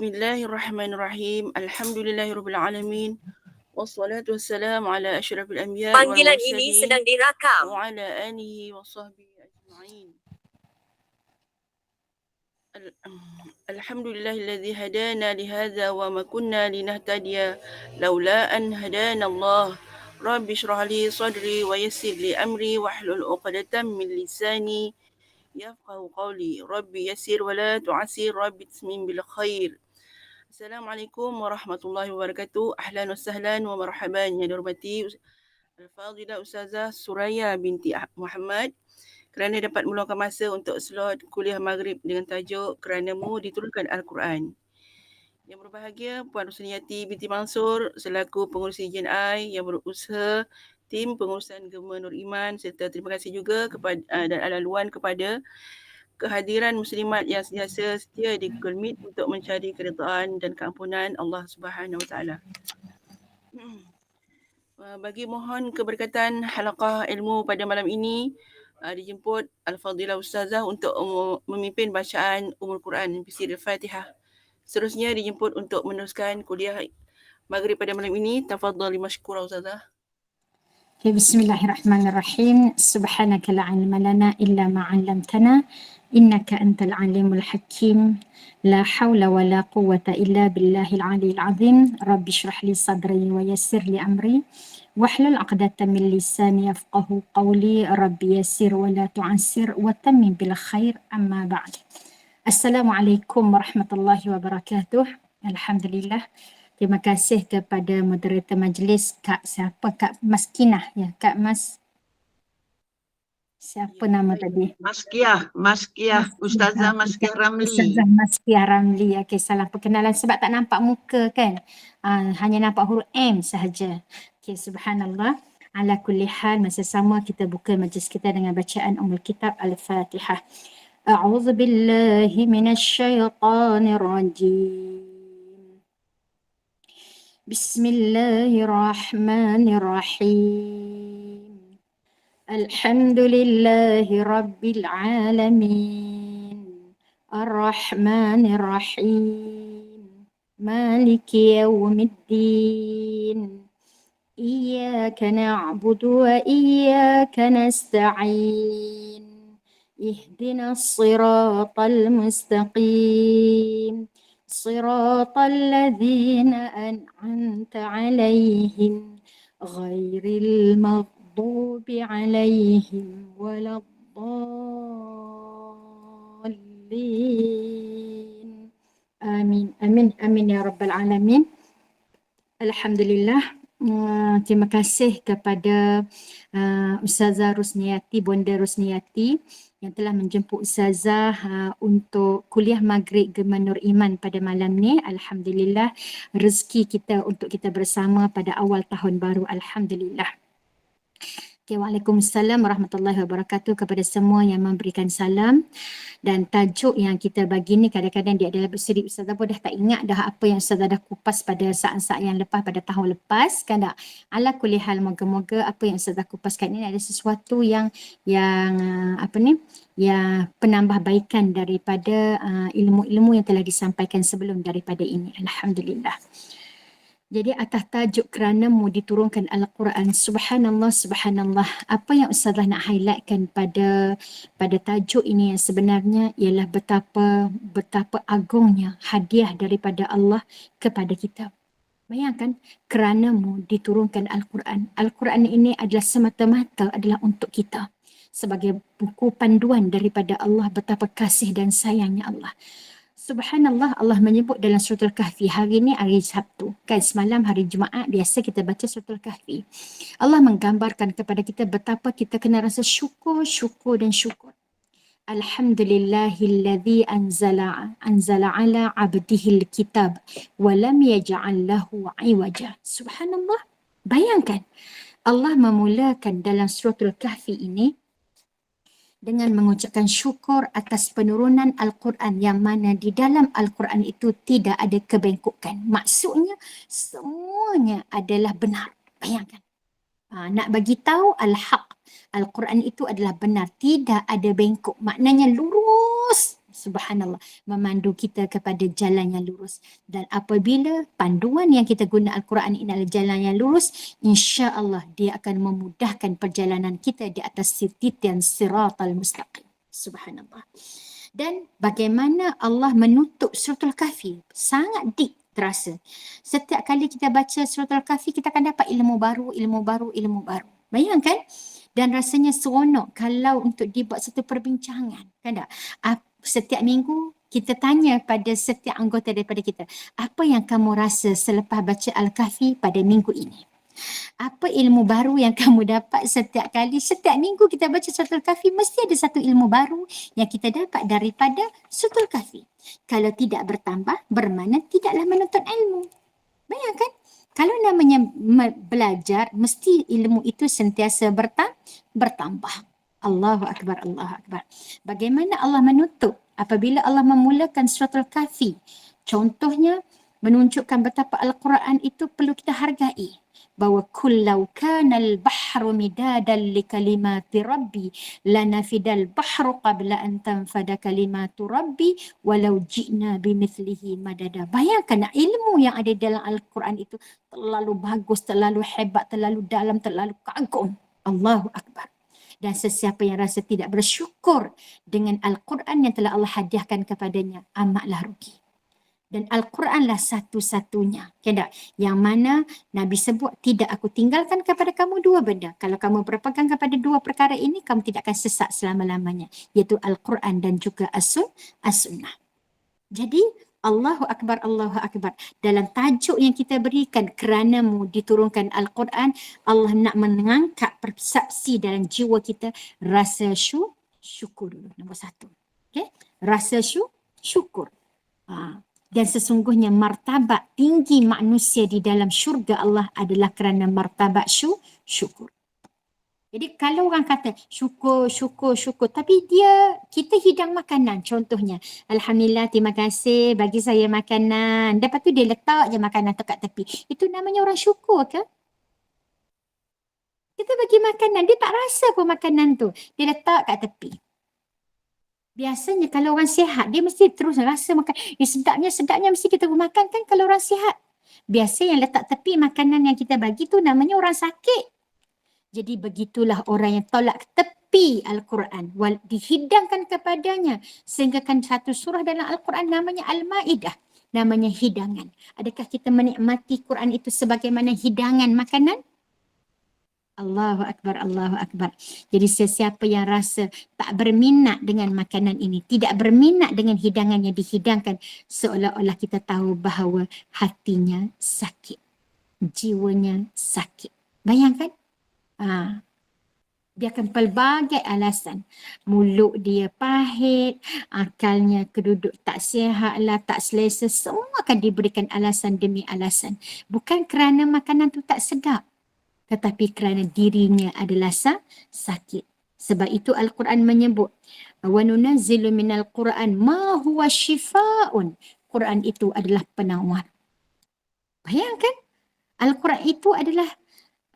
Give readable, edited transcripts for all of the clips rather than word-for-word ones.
Bismillahirrahmanirrahim. Alhamdulillahirabbil alamin. Wassalatu wassalamu ala asyrafil anbiya wal Panggilan ini mursalin sedang dirakam. wa ala alihi wa sahbihi ajma'in. Alhamdulillahilladzi hadana li hadza wa ma kunna linahtadiya laula an hadana Allah. Rabbi shrah li sadri wa yassir li amri wahlul 'uqdatam min lisani yafqahu qawli. Rabbi yassir wa la tu'assir, rabbi tasmim bil khair. Assalamualaikum warahmatullahi wabarakatuh. Ahlan wa sahlan wa marhaban yang dihormati Al-Fadhilah Ustazah Suraya binti Muhammad kerana dapat meluangkan masa untuk slot kuliah maghrib dengan tajuk Keranamu Diturunkan Al-Quran. Yang berbahagia Puan Rosniati binti Mansur selaku pengurus IJNI yang berusaha tim pengurusan Gemma Nur Iman, serta terima kasih juga kepada dan ala-luan kepada kehadiran muslimat yang sentiasa setia di Google Meet untuk mencari keredaan dan keampunan Allah Subhanahu Wa Taala. Bagi mohon keberkatan halaqah ilmu pada malam ini, dijemput Al-Fadhilah Ustazah untuk memimpin bacaan Ummul Quran Bismillah Al-Fatihah. Seterusnya dijemput untuk meneruskan kuliah maghrib pada malam ini. Tafadhali mashkura Ustazah. Bismillahirrahmanirrahim. Subhanaka la ilma lana illa ma 'allamtana innaka antal alimul hakim. La haula wa la quwwata illa billahil aliyil azim. Rabbi shrah li sadri wa yassir li amri wahlul 'uqdatam min lisani yafqahu qawli. Rabbi yassir wa la tu'assir wa tammim bil khair. Amma ba'd. Assalamualaikum warahmatullahi wabarakatuh. Alhamdulillah. Terima kasih kepada moderator majlis Kak siapa? Kak Maskinah ya, Kak Mas. Siapa nama tadi? Maskiah, Ustazah Maskiah Ramli. Ustazah Maskiah Ramli. Okey, salah perkenalan sebab tak nampak muka kan. Hanya nampak huruf M sahaja. Okey, subhanallah. Ala kulli hal, masa sama kita buka majlis kita dengan bacaan Ummul Kitab Al-Fatihah. A'udzu billahi minasyaitonir rajim. Bismillahirrahmanirrahim. Alhamdulillahi rabbil alamin. Ar-Rahmanir-Rahim. Maliki yawmiddin. Iyyaka na'budu wa iyyaka nasta'in. Ihdinas siratal mustaqim. صراط الذين أنعمت عليهم غير المغضوب عليهم ولا الضالين آمين آمين آمين يا رب العالمين. Alhamdulillah. Terima kasih kepada Ustazah Rosniati, Bonda Rosniati yang telah menjemput Ustazah untuk kuliah maghrib Gemma Nur Iman pada malam ni. Alhamdulillah, rezeki kita untuk kita bersama pada awal tahun baru. Alhamdulillah. Okay, Waalaikumsalam warahmatullahi wabarakatuh kepada semua yang memberikan salam. Dan tajuk yang kita bagi ni kadang-kadang dia adalah berseri. Ustazah pun dah tak ingat dah apa yang Ustazah dah kupas pada saat-saat yang lepas, pada tahun lepas kan tak. Ala kulli hal, moga-moga apa yang Ustazah kupaskan ini ada sesuatu yang yang penambahbaikan daripada ilmu-ilmu yang telah disampaikan sebelum daripada ini. Alhamdulillah. Jadi atas tajuk keranamu diturunkan Al-Quran, subhanallah, subhanallah. Apa yang Ustazah nak highlightkan pada tajuk ini yang sebenarnya ialah betapa agungnya hadiah daripada Allah kepada kita. Bayangkan, keranamu diturunkan Al-Quran. Al-Quran ini adalah semata-mata adalah untuk kita. Sebagai buku panduan daripada Allah, betapa kasih dan sayangnya Allah. Subhanallah, Allah menyebut dalam surah Al-Kahfi, hari ini hari Sabtu. Kan semalam hari Jumaat biasa kita baca surah Al-Kahfi. Allah menggambarkan kepada kita betapa kita kena rasa syukur dan syukur. Alhamdulillahilladzi anzala ala abdihil kitab wa lam yaj'al lahu 'iwaja. Subhanallah. Bayangkan, Allah memulakan dalam surah Al-Kahfi ini dengan mengucapkan syukur atas penurunan Al-Quran yang mana di dalam Al-Quran itu tidak ada kebengkokan. Maksudnya semuanya adalah benar. Bayangkan. Nak bagi tahu Al-Haq. Al-Quran itu adalah benar. Tidak ada bengkok. Maknanya lurus. Subhanallah, memandu kita kepada jalan yang lurus. Dan apabila panduan yang kita guna Al-Quran ini adalah jalan yang lurus, insya-Allah dia akan memudahkan perjalanan kita di atas titian siratal mustaqim. Subhanallah. Dan bagaimana Allah menutup Surah Al-Kahfi, sangat deep terasa. Setiap kali kita baca Surah Al-Kahfi, kita akan dapat ilmu baru, ilmu baru, ilmu baru. Bayangkan? Dan rasanya seronok kalau untuk dibuat satu perbincangan. Kan tak? Setiap minggu kita tanya pada setiap anggota daripada kita, apa yang kamu rasa selepas baca Al-Kahfi pada minggu ini? Apa ilmu baru yang kamu dapat setiap kali? Setiap minggu kita baca Surah Al-Kahfi, mesti ada satu ilmu baru yang kita dapat daripada Surah Al-Kahfi. Kalau tidak bertambah, bermakna tidaklah menuntut ilmu. Bayangkan, kalau namanya belajar, mesti ilmu itu sentiasa bertambah. Allahu Akbar, Allahu Akbar. Bagaimana Allah menutup apabila Allah memulakan Surah Al-Kahfi? Contohnya, menunjukkan betapa Al-Quran itu perlu kita hargai. Bahawa kullau kanal bahru midadan li kalimati rabbi lanafidal bahru qabla an tanfada kalimatu rabbi walau ji'na bimithlihi madada. Bayangkan ilmu yang ada dalam Al-Quran itu terlalu bagus, terlalu hebat, terlalu dalam, terlalu kagum. Allahu Akbar. Dan sesiapa yang rasa tidak bersyukur dengan Al-Quran yang telah Allah hadiahkan kepadanya, amatlah rugi. Dan Al-Quranlah satu-satunya. Kan? Yang mana Nabi sebut, tidak aku tinggalkan kepada kamu dua benda. Kalau kamu berpegang kepada dua perkara ini, kamu tidak akan sesat selama-lamanya. Iaitu Al-Quran dan juga As-Sunnah. Jadi, Allahu Akbar, Allahu Akbar. Dalam tajuk yang kita berikan, keranamu diturunkan Al-Quran, Allah nak mengangkat persepsi dalam jiwa kita, rasa syukur dulu. Nombor satu. Okay? Rasa syukur. Dan sesungguhnya martabat tinggi manusia di dalam syurga Allah adalah kerana martabat syukur. Jadi kalau orang kata syukur, tapi kita hidang makanan contohnya. Alhamdulillah, terima kasih bagi saya makanan. Lepas tu dia letak je makanan tu kat tepi. Itu namanya orang syukur ke? Kita bagi makanan, dia tak rasa pun makanan tu. Dia letak kat tepi. Biasanya kalau orang sihat, dia mesti terus rasa makan. Sedapnya mesti kita makan kan kalau orang sihat. Biasa yang letak tepi makanan yang kita bagi tu namanya orang sakit. Jadi begitulah orang yang tolak tepi Al-Quran. Dihidangkan kepadanya. Sehingga kan satu surah dalam Al-Quran namanya Al-Ma'idah. Namanya hidangan. Adakah kita menikmati Quran itu sebagaimana hidangan makanan? Allahu Akbar, Allahu Akbar. Jadi sesiapa yang rasa tak berminat dengan makanan ini, tidak berminat dengan hidangan yang dihidangkan, seolah-olah kita tahu bahawa hatinya sakit. Jiwanya sakit. Bayangkan? Dia akan pelbagai alasan. Mulut dia pahit, akalnya keduduk tak sihat lah, tak selesa. Semua akan diberikan alasan demi alasan. Bukan kerana makanan tu tak sedap, tetapi kerana dirinya adalah sakit. Sebab itu Al-Quran menyebut, wa nunazzilu minal Quran ma huwa shifaa'un. Quran itu adalah penawar. Bayangkan, Al-Quran itu adalah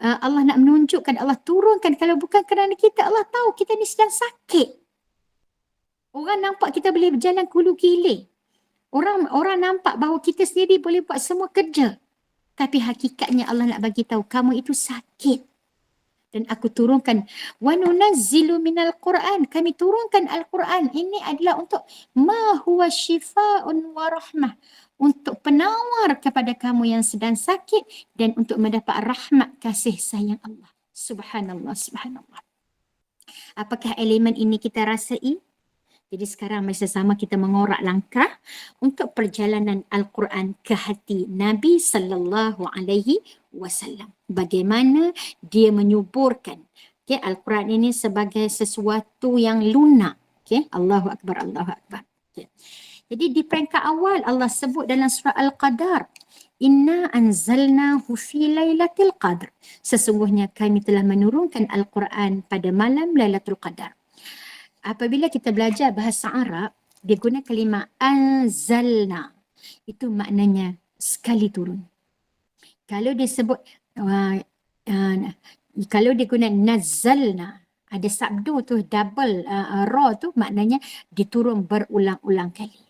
Allah nak menunjukkan, Allah turunkan. Kalau bukan kerana kita, Allah tahu kita ni sedang sakit. Orang nampak kita boleh berjalan kulu kilir. Orang nampak bahawa kita sendiri boleh buat semua kerja. Tapi hakikatnya Allah nak bagi tahu kamu itu sakit. Dan aku turunkan wa nunazzilu minal Quran. Kami turunkan Al-Quran. Ini adalah untuk ma huwa shifaa'un wa rahmah. Untuk penawar kepada kamu yang sedang sakit dan untuk mendapat rahmat kasih sayang Allah. Subhanallah, subhanallah. Apakah elemen ini kita rasai? Jadi sekarang masa sama kita mengorak langkah untuk perjalanan Al-Quran ke hati Nabi sallallahu alaihi wasallam. Bagaimana dia menyuburkan Al-Quran ini sebagai sesuatu yang lunak. Allahu Akbar, Allahu Akbar. Jadi di peringkat awal Allah sebut dalam surah Al-Qadar, Inna anzalnahu fi lailatul qadr. Sesungguhnya kami telah menurunkan Al-Quran pada malam Lailatul Qadar. Apabila kita belajar bahasa Arab, dia guna kalimah anzalna. Itu maknanya sekali turun. Kalau dia sebut, kalau dia guna nazzalna, Ada sabdu tu, double ra tu maknanya diturun berulang-ulang kali.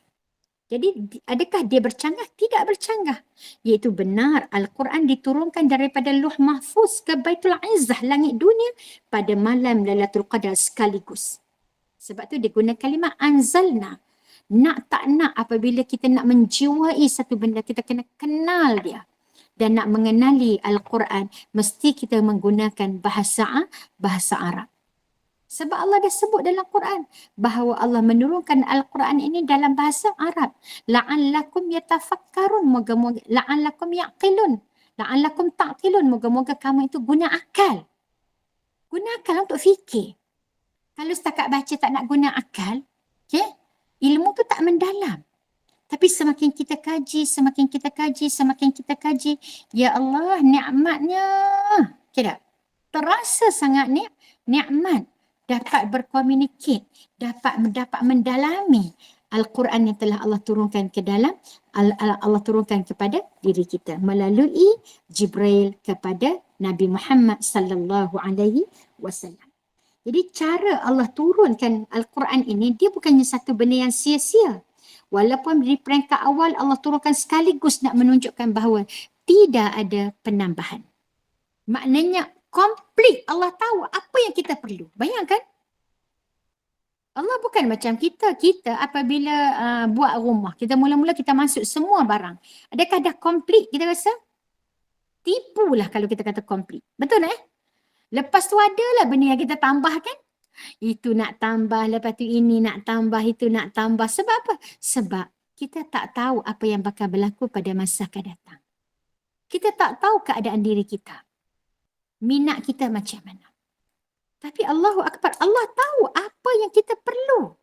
Jadi adakah dia bercanggah? Tidak bercanggah. Iaitu benar Al-Quran diturunkan daripada Luh Mahfuz ke Baitul Izzah, langit dunia, pada malam Lailatul Qadar sekaligus. Sebab tu dia guna kalimah anzalna. Nak tak nak, apabila kita nak menjiwai satu benda, kita kena kenal dia. Dan nak mengenali Al-Quran, mesti kita menggunakan bahasa Arab. Sebab Allah dah sebut dalam Quran bahawa Allah menurunkan Al-Quran ini dalam bahasa Arab. La'allakum yatafakkarun, moga-moga, la'allakum yaqilun, la'allakum ta'qilun, moga-moga kamu itu guna akal. Guna akal untuk fikir. Kalau setakat baca tak nak guna akal, okay, ilmu tu tak mendalam. Tapi semakin kita kaji, semakin kita kaji, ya Allah, nikmatnya, okay tak? Terasa sangat nikmat. Dapat berkomunikasi, dapat mendalami Al-Quran yang telah Allah turunkan ke dalam, Allah turunkan kepada diri kita melalui Jibril kepada Nabi Muhammad sallallahu alaihi wasallam. Jadi cara Allah turunkan Al-Quran ini, dia bukannya satu benda yang sia-sia. Walaupun di peringkat awal Allah turunkan sekaligus nak menunjukkan bahawa tidak ada penambahan. Maknanya komplit. Allah tahu apa yang kita perlu. Bayangkan. Allah bukan macam kita. Kita apabila buat rumah, kita mula-mula kita masuk semua barang. Adakah dah komplit kita rasa? Tipulah kalau kita kata komplit. Betul Lepas tu adalah benda yang kita tambahkan. Itu nak tambah, lepas tu ini nak tambah, itu nak tambah. Sebab apa? Sebab kita tak tahu apa yang bakal berlaku pada masa akan datang. Kita tak tahu keadaan diri kita. Minat kita macam mana. Tapi Allahu Akbar, Allah tahu apa yang kita perlu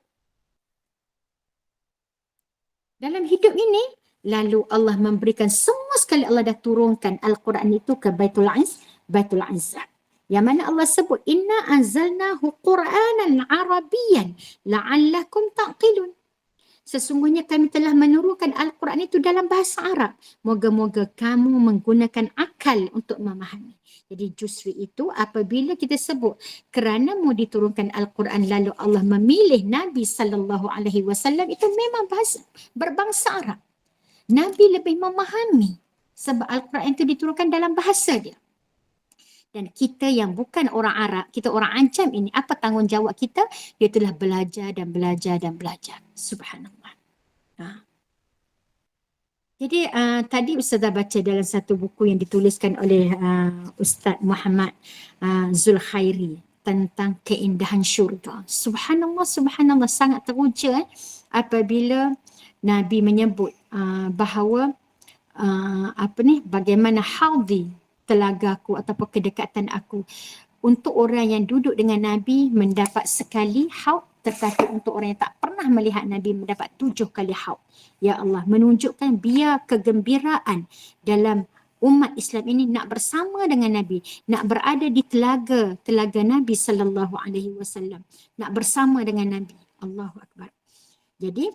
dalam hidup ini. Lalu Allah memberikan semua sekali, Allah dah turunkan Al-Quran itu ke Baitul Izzah. Yang mana Allah sebut, inna anzalnahu Qur'anan Arabiyan la'allakum ta'qilun. Sesungguhnya kami telah menurunkan Al-Quran itu dalam bahasa Arab. Moga-moga kamu menggunakan akal untuk memahami. Jadi justru itu apabila kita sebut kerana mau diturunkan Al-Quran lalu Allah memilih Nabi SAW, itu memang berbangsa Arab. Nabi lebih memahami sebab Al-Quran itu diturunkan dalam bahasa dia. Dan kita yang bukan orang Arab, kita orang Ancam ini, apa tanggungjawab kita? Dia telah belajar dan belajar dan belajar. Subhanallah. Jadi tadi Ustazah baca dalam satu buku yang dituliskan oleh Ustaz Muhammad Zulkhairi tentang keindahan syurga. Subhanallah, subhanallah, sangat teruja apabila Nabi menyebut bahawa bagaimana haudi telagaku ataupun kedekatan aku. Untuk orang yang duduk dengan Nabi mendapat sekali haud, tetapi untuk orang yang tak pernah melihat Nabi mendapat 7 kali haud. Ya Allah, menunjukkan biar kegembiraan dalam umat Islam ini nak bersama dengan Nabi, nak berada di telaga Nabi sallallahu alaihi wasallam, nak bersama dengan Nabi. Allahu Akbar. Jadi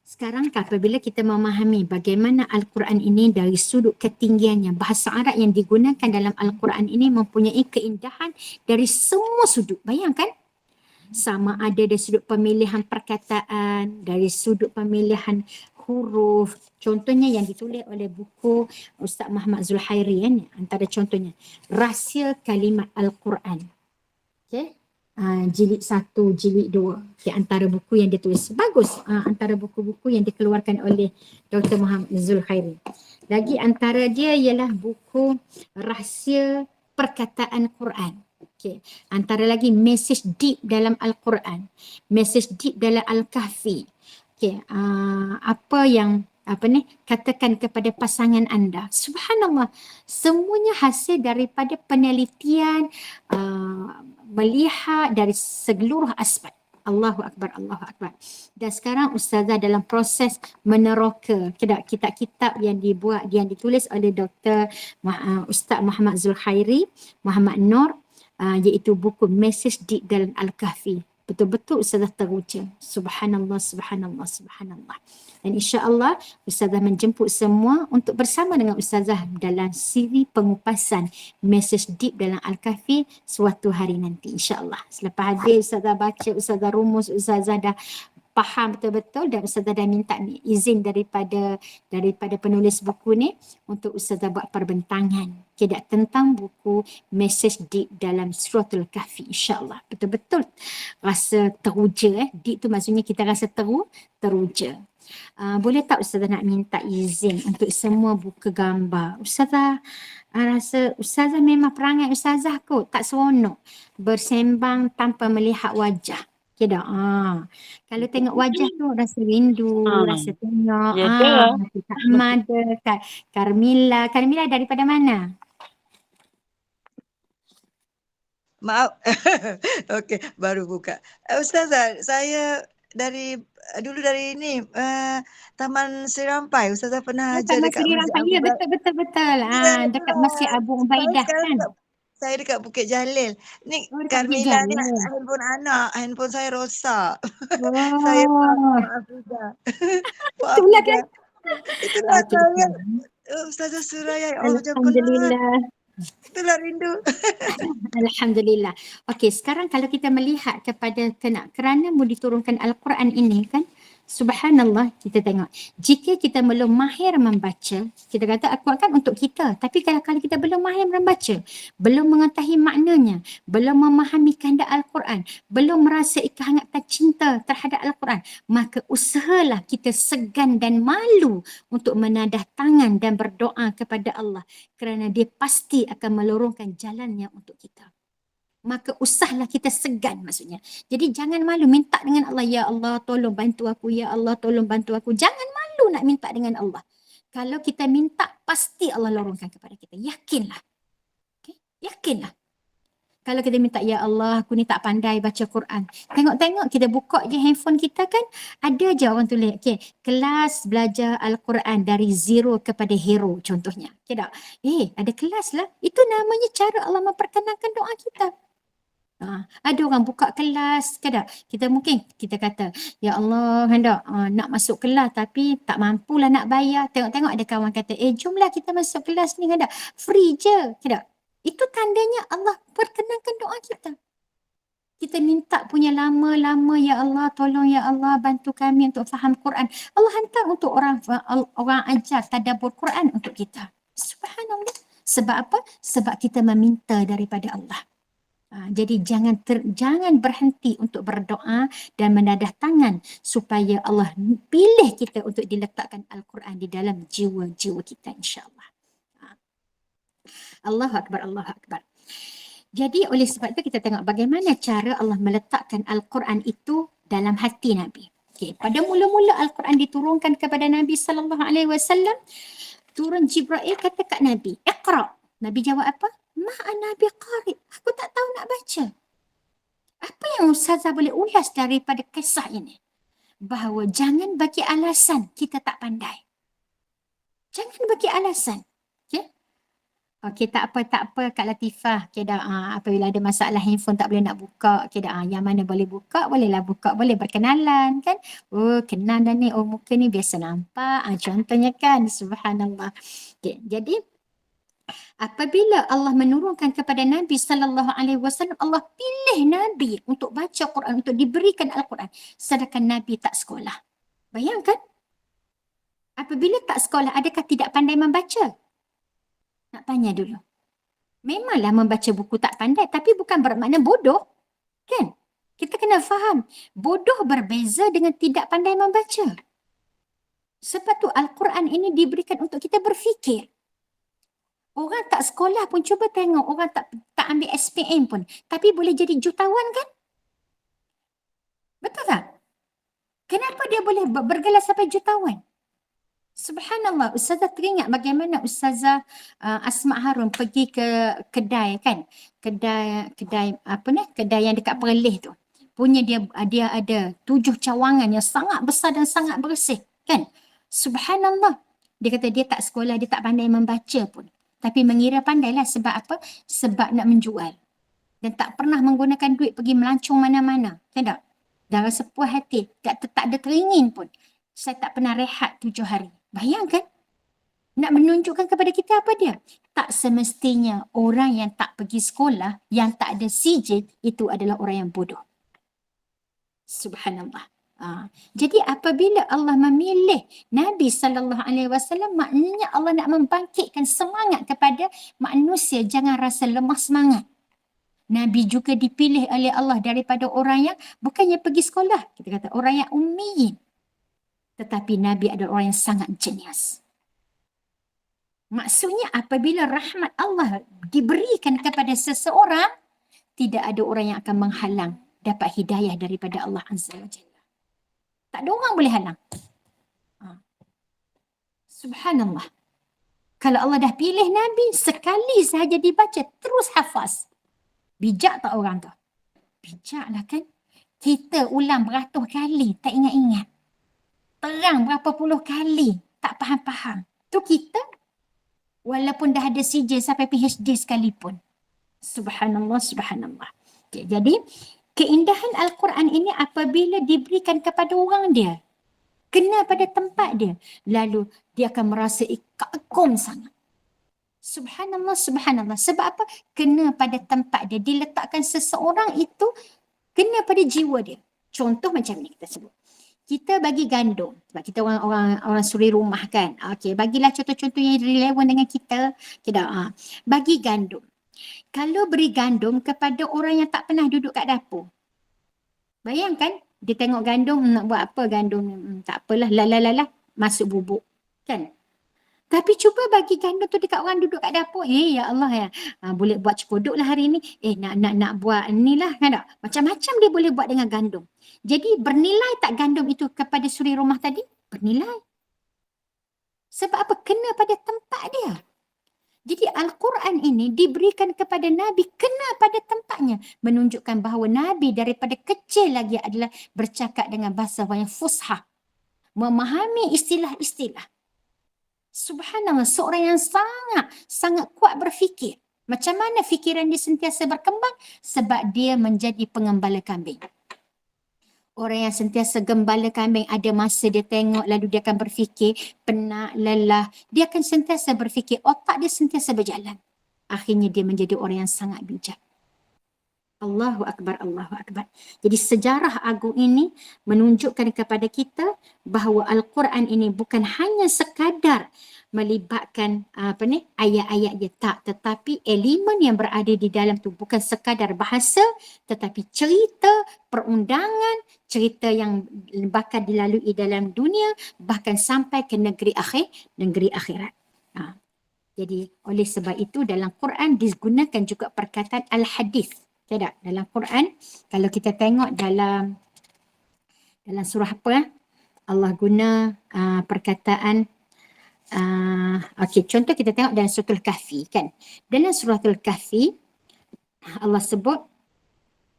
sekarang apabila kita memahami bagaimana Al-Quran ini dari sudut ketinggiannya, bahasa Arab yang digunakan dalam Al-Quran ini mempunyai keindahan dari semua sudut. Bayangkan, sama ada dari sudut pemilihan perkataan, dari sudut pemilihan huruf. Contohnya yang ditulis oleh buku Ustaz Muhammad Zulkhairi, antara contohnya, Rahsia Kalimat Al-Quran. Okay. Jilid 1, jilid 2, di antara buku yang ditulis. Bagus, antara buku-buku yang dikeluarkan oleh Dr. Muhammad Zulkhairi. Lagi antara dia ialah buku Rahsia Perkataan Quran. Okay. Antara lagi Message Deep dalam Al-Quran, Message Deep dalam Al-Kahfi. Okay. Apa yang katakan kepada pasangan anda. Subhanallah, semuanya hasil daripada penelitian, melihat dari seluruh aspek. Allahu Akbar, Allahu Akbar. Dan sekarang Ustazah dalam proses meneroka kitab-kitab yang dibuat, yang ditulis oleh Dr. Ustaz Muhammad Zulkhairi, Muhammad Nur, iaitu buku Message Deep dalam Al-Kahfi. betul-betul Ustazah teruja. Subhanallah, subhanallah, subhanallah. Dan insya-Allah Ustazah menjemput semua untuk bersama dengan Ustazah dalam siri pengupasan mesej deep dalam Al-Kahfi suatu hari nanti insya-Allah. Selepas habis Ustazah baca, Ustazah rumus, Ustazah dah faham betul-betul dan Ustazah dah minta ni izin daripada penulis buku ni untuk Ustazah buat perbentangan tentang buku Message Deep dalam Suratul Kahfi insya-Allah. Betul-betul rasa teruja deep tu maksudnya kita rasa teruja. Boleh tak Ustazah nak minta izin untuk semua buku gambar? Ustazah rasa Ustazah memang perangai Ustazah kot tak seronok bersembang tanpa melihat wajah. Okay tak? Kalau tengok wajah tu rasa rindu, rasa tengok. Ya ke? Kak Mada, Kak Carmilla. Carmilla daripada mana? Maaf. Okey, baru buka. Ustazah, saya dulu dari ini Taman Seri Rampai. Ustazah pernah ajar Taman dekat Seri Masjid Rampai. Abu Ya, Bakar. betul. Ya, Dekat Masjid Abu Ubaidah kan? Saya dekat Bukit Jalil. Ni Oh, dekat Bukit Carmilla ni Jalil. handphone saya rosak. Oh, Saya maaf juga. Maaf itulah juga. kan. Itulah Okey, saya. betul. Ustazah Suraya, ya Allah jangan Alhamdulillah. Itulah rindu. Alhamdulillah. Okey, sekarang kalau kita melihat kepada kerana mu diturunkan Al-Quran ini kan, subhanallah, kita tengok. Jika kita belum mahir membaca, kita kata Al-Quran kan untuk kita. Tapi kalau kita belum mahir membaca, belum mengetahui maknanya, belum memahami kehendak Al-Quran, belum merasai kehangatan cinta terhadap Al-Quran, maka usahalah kita segan dan malu untuk menadah tangan dan berdoa kepada Allah kerana dia pasti akan melurungkan jalannya untuk kita. Maka usahlah kita segan maksudnya. Jadi jangan malu minta dengan Allah, ya Allah tolong bantu aku, ya Allah tolong bantu aku. Jangan malu nak minta dengan Allah. Kalau kita minta pasti Allah lorongkan kepada kita. Yakinlah. Okay? Yakinlah. Kalau kita minta, ya Allah aku ni tak pandai baca Quran. Tengok-tengok kita buka je handphone kita kan, ada je orang tulis, okay, kelas belajar Al-Quran dari zero kepada hero contohnya. Okay tak? Ada kelas lah. Itu namanya cara Allah memperkenankan doa kita. Ada orang buka kelas, kadang kita kata, ya Allah hendak nak masuk kelas tapi tak mampulah nak bayar. Tengok-tengok ada kawan kata, jomlah kita masuk kelas ni hendak free je. Kadang itu tandanya Allah perkenankan doa kita. Kita minta punya lama-lama, ya Allah tolong, ya Allah bantu kami untuk faham Quran. Allah hantar untuk orang ajar tadabbur Quran untuk kita. Subhanallah. Sebab apa? Sebab kita meminta daripada Allah. Jadi jangan berhenti untuk berdoa dan menadah tangan supaya Allah pilih kita untuk diletakkan Al-Quran di dalam jiwa-jiwa kita insya-Allah. Allahu Akbar, Allahu Akbar. Jadi oleh sebab itu kita tengok bagaimana cara Allah meletakkan Al-Quran itu dalam hati Nabi. Okay. Pada mula-mula Al-Quran diturunkan kepada Nabi SAW, turun Jibril kata kat Nabi, Iqra. Nabi jawab apa? Ma'ana biqari. Aku tak tahu nak baca. Apa yang Ustazah boleh ulas daripada kisah ini? Bahawa jangan bagi alasan kita tak pandai. Jangan bagi alasan. Okey, tak apa Kak Latifah. Okey dah, apabila ada masalah handphone tak boleh nak buka. Okey dah, yang mana boleh buka, bolehlah buka. Boleh berkenalan kan. Oh, kenal dah ni. Oh, muka ni biasa nampak. Contohnya kan, subhanallah. Okey, jadi apabila Allah menurunkan kepada Nabi SAW, Allah pilih Nabi untuk baca Quran, untuk diberikan Al-Quran. Sedangkan Nabi tak sekolah. Bayangkan. Apabila tak sekolah, adakah tidak pandai membaca? Nak tanya dulu. Memanglah membaca buku tak pandai, tapi bukan bermakna bodoh. Kan? Kita kena faham. Bodoh berbeza dengan tidak pandai membaca. Sebab tu Al-Quran ini diberikan untuk kita berfikir. Orang tak sekolah pun cuba tengok. Orang tak ambil SPM pun. Tapi boleh jadi jutawan kan? Betul tak? Kenapa dia boleh bergelar sampai jutawan? Subhanallah, Ustazah teringat bagaimana Ustazah Asma Harun pergi ke kedai kan. Kedai yang dekat Perlis tu. Punya dia ada 7 cawangan yang sangat besar dan sangat bersih kan. Subhanallah. Dia kata dia tak sekolah, dia tak pandai membaca pun. Tapi mengira pandailah sebab apa? Sebab nak menjual. dan tak pernah menggunakan duit pergi melancong mana-mana. Tidak. Dan rasa puas hati. Tak ada teringin pun. Saya tak pernah rehat 7 hari. Bayangkan. Nak menunjukkan kepada kita apa dia? Tak semestinya orang yang tak pergi sekolah, yang tak ada sijil, itu adalah orang yang bodoh. Subhanallah. Jadi apabila Allah memilih Nabi SAW, maknanya Allah nak membangkitkan semangat kepada manusia, jangan rasa lemah semangat. Nabi juga dipilih oleh Allah daripada orang yang bukannya pergi sekolah, kita kata orang yang ummiyin. Tetapi Nabi adalah orang yang sangat jenius. Maksudnya apabila rahmat Allah diberikan kepada seseorang, tidak ada orang yang akan menghalang dapat hidayah daripada Allah Azza wa Jalla. Tak ada orang boleh halang. Subhanallah. Kalau Allah dah pilih Nabi, sekali sahaja dibaca, terus hafaz. Bijak tak orang tu? Bijak lah kan? Kita ulang beratus kali, tak ingat-ingat. Terang berapa puluh kali, tak faham-faham. Tu kita, walaupun dah ada sijil sampai PhD sekalipun. Subhanallah, subhanallah. Okay, jadi, keindahan Al-Quran ini apabila diberikan kepada orang dia, kena pada tempat dia, lalu dia akan merasa kagum sangat. Subhanallah, subhanallah. Sebab apa? Kena pada tempat dia. Diletakkan seseorang itu kena pada jiwa dia. Contoh macam ni kita sebut. Kita bagi gandum. Sebab kita orang suri rumah kan. Okey, bagilah contoh-contoh yang relevan dengan kita. Bagi gandum. Kalau beri gandum kepada orang yang tak pernah duduk kat dapur. Bayangkan, dia tengok gandum, nak buat apa gandum? Tak apalah, masuk bubuk. Kan? Tapi cuba bagi gandum tu dekat orang duduk kat dapur. Ya Allah ya. Boleh buat cekodok lah hari ni. Nak buat ni lah. Kan tak? Macam-macam dia boleh buat dengan gandum. Jadi bernilai tak gandum itu kepada suri rumah tadi? Bernilai. Sebab apa? Kena pada tempat dia. Jadi Al-Quran ini diberikan kepada Nabi kena pada tempatnya. Menunjukkan bahawa Nabi daripada kecil lagi adalah bercakap dengan bahasa yang fushah. Memahami istilah-istilah. Subhanallah, seorang yang sangat kuat berfikir. Macam mana fikiran dia sentiasa berkembang? Sebab dia menjadi pengembala kambing. Orang yang sentiasa gembala kambing, ada masa dia tengok lalu dia akan berfikir, penat, lelah. Dia akan sentiasa berfikir, otak dia sentiasa berjalan. Akhirnya dia menjadi orang yang sangat bijak. Allahu Akbar, Allahu Akbar. Jadi sejarah agung ini menunjukkan kepada kita bahawa Al-Quran ini bukan hanya sekadar melibatkan ayat-ayat dia, tak, tetapi elemen yang berada di dalam tu bukan sekadar bahasa, tetapi cerita, perundangan, cerita yang bakal dilalui dalam dunia, bahkan sampai ke negeri akhirat. Jadi oleh sebab itu dalam Quran digunakan juga perkataan al-hadis. Tidak, dalam Quran kalau kita tengok dalam surah apa, Allah guna perkataan contoh kita tengok dalam surah Al-Kahfi kan. Dalam surah Al-Kahfi Allah sebut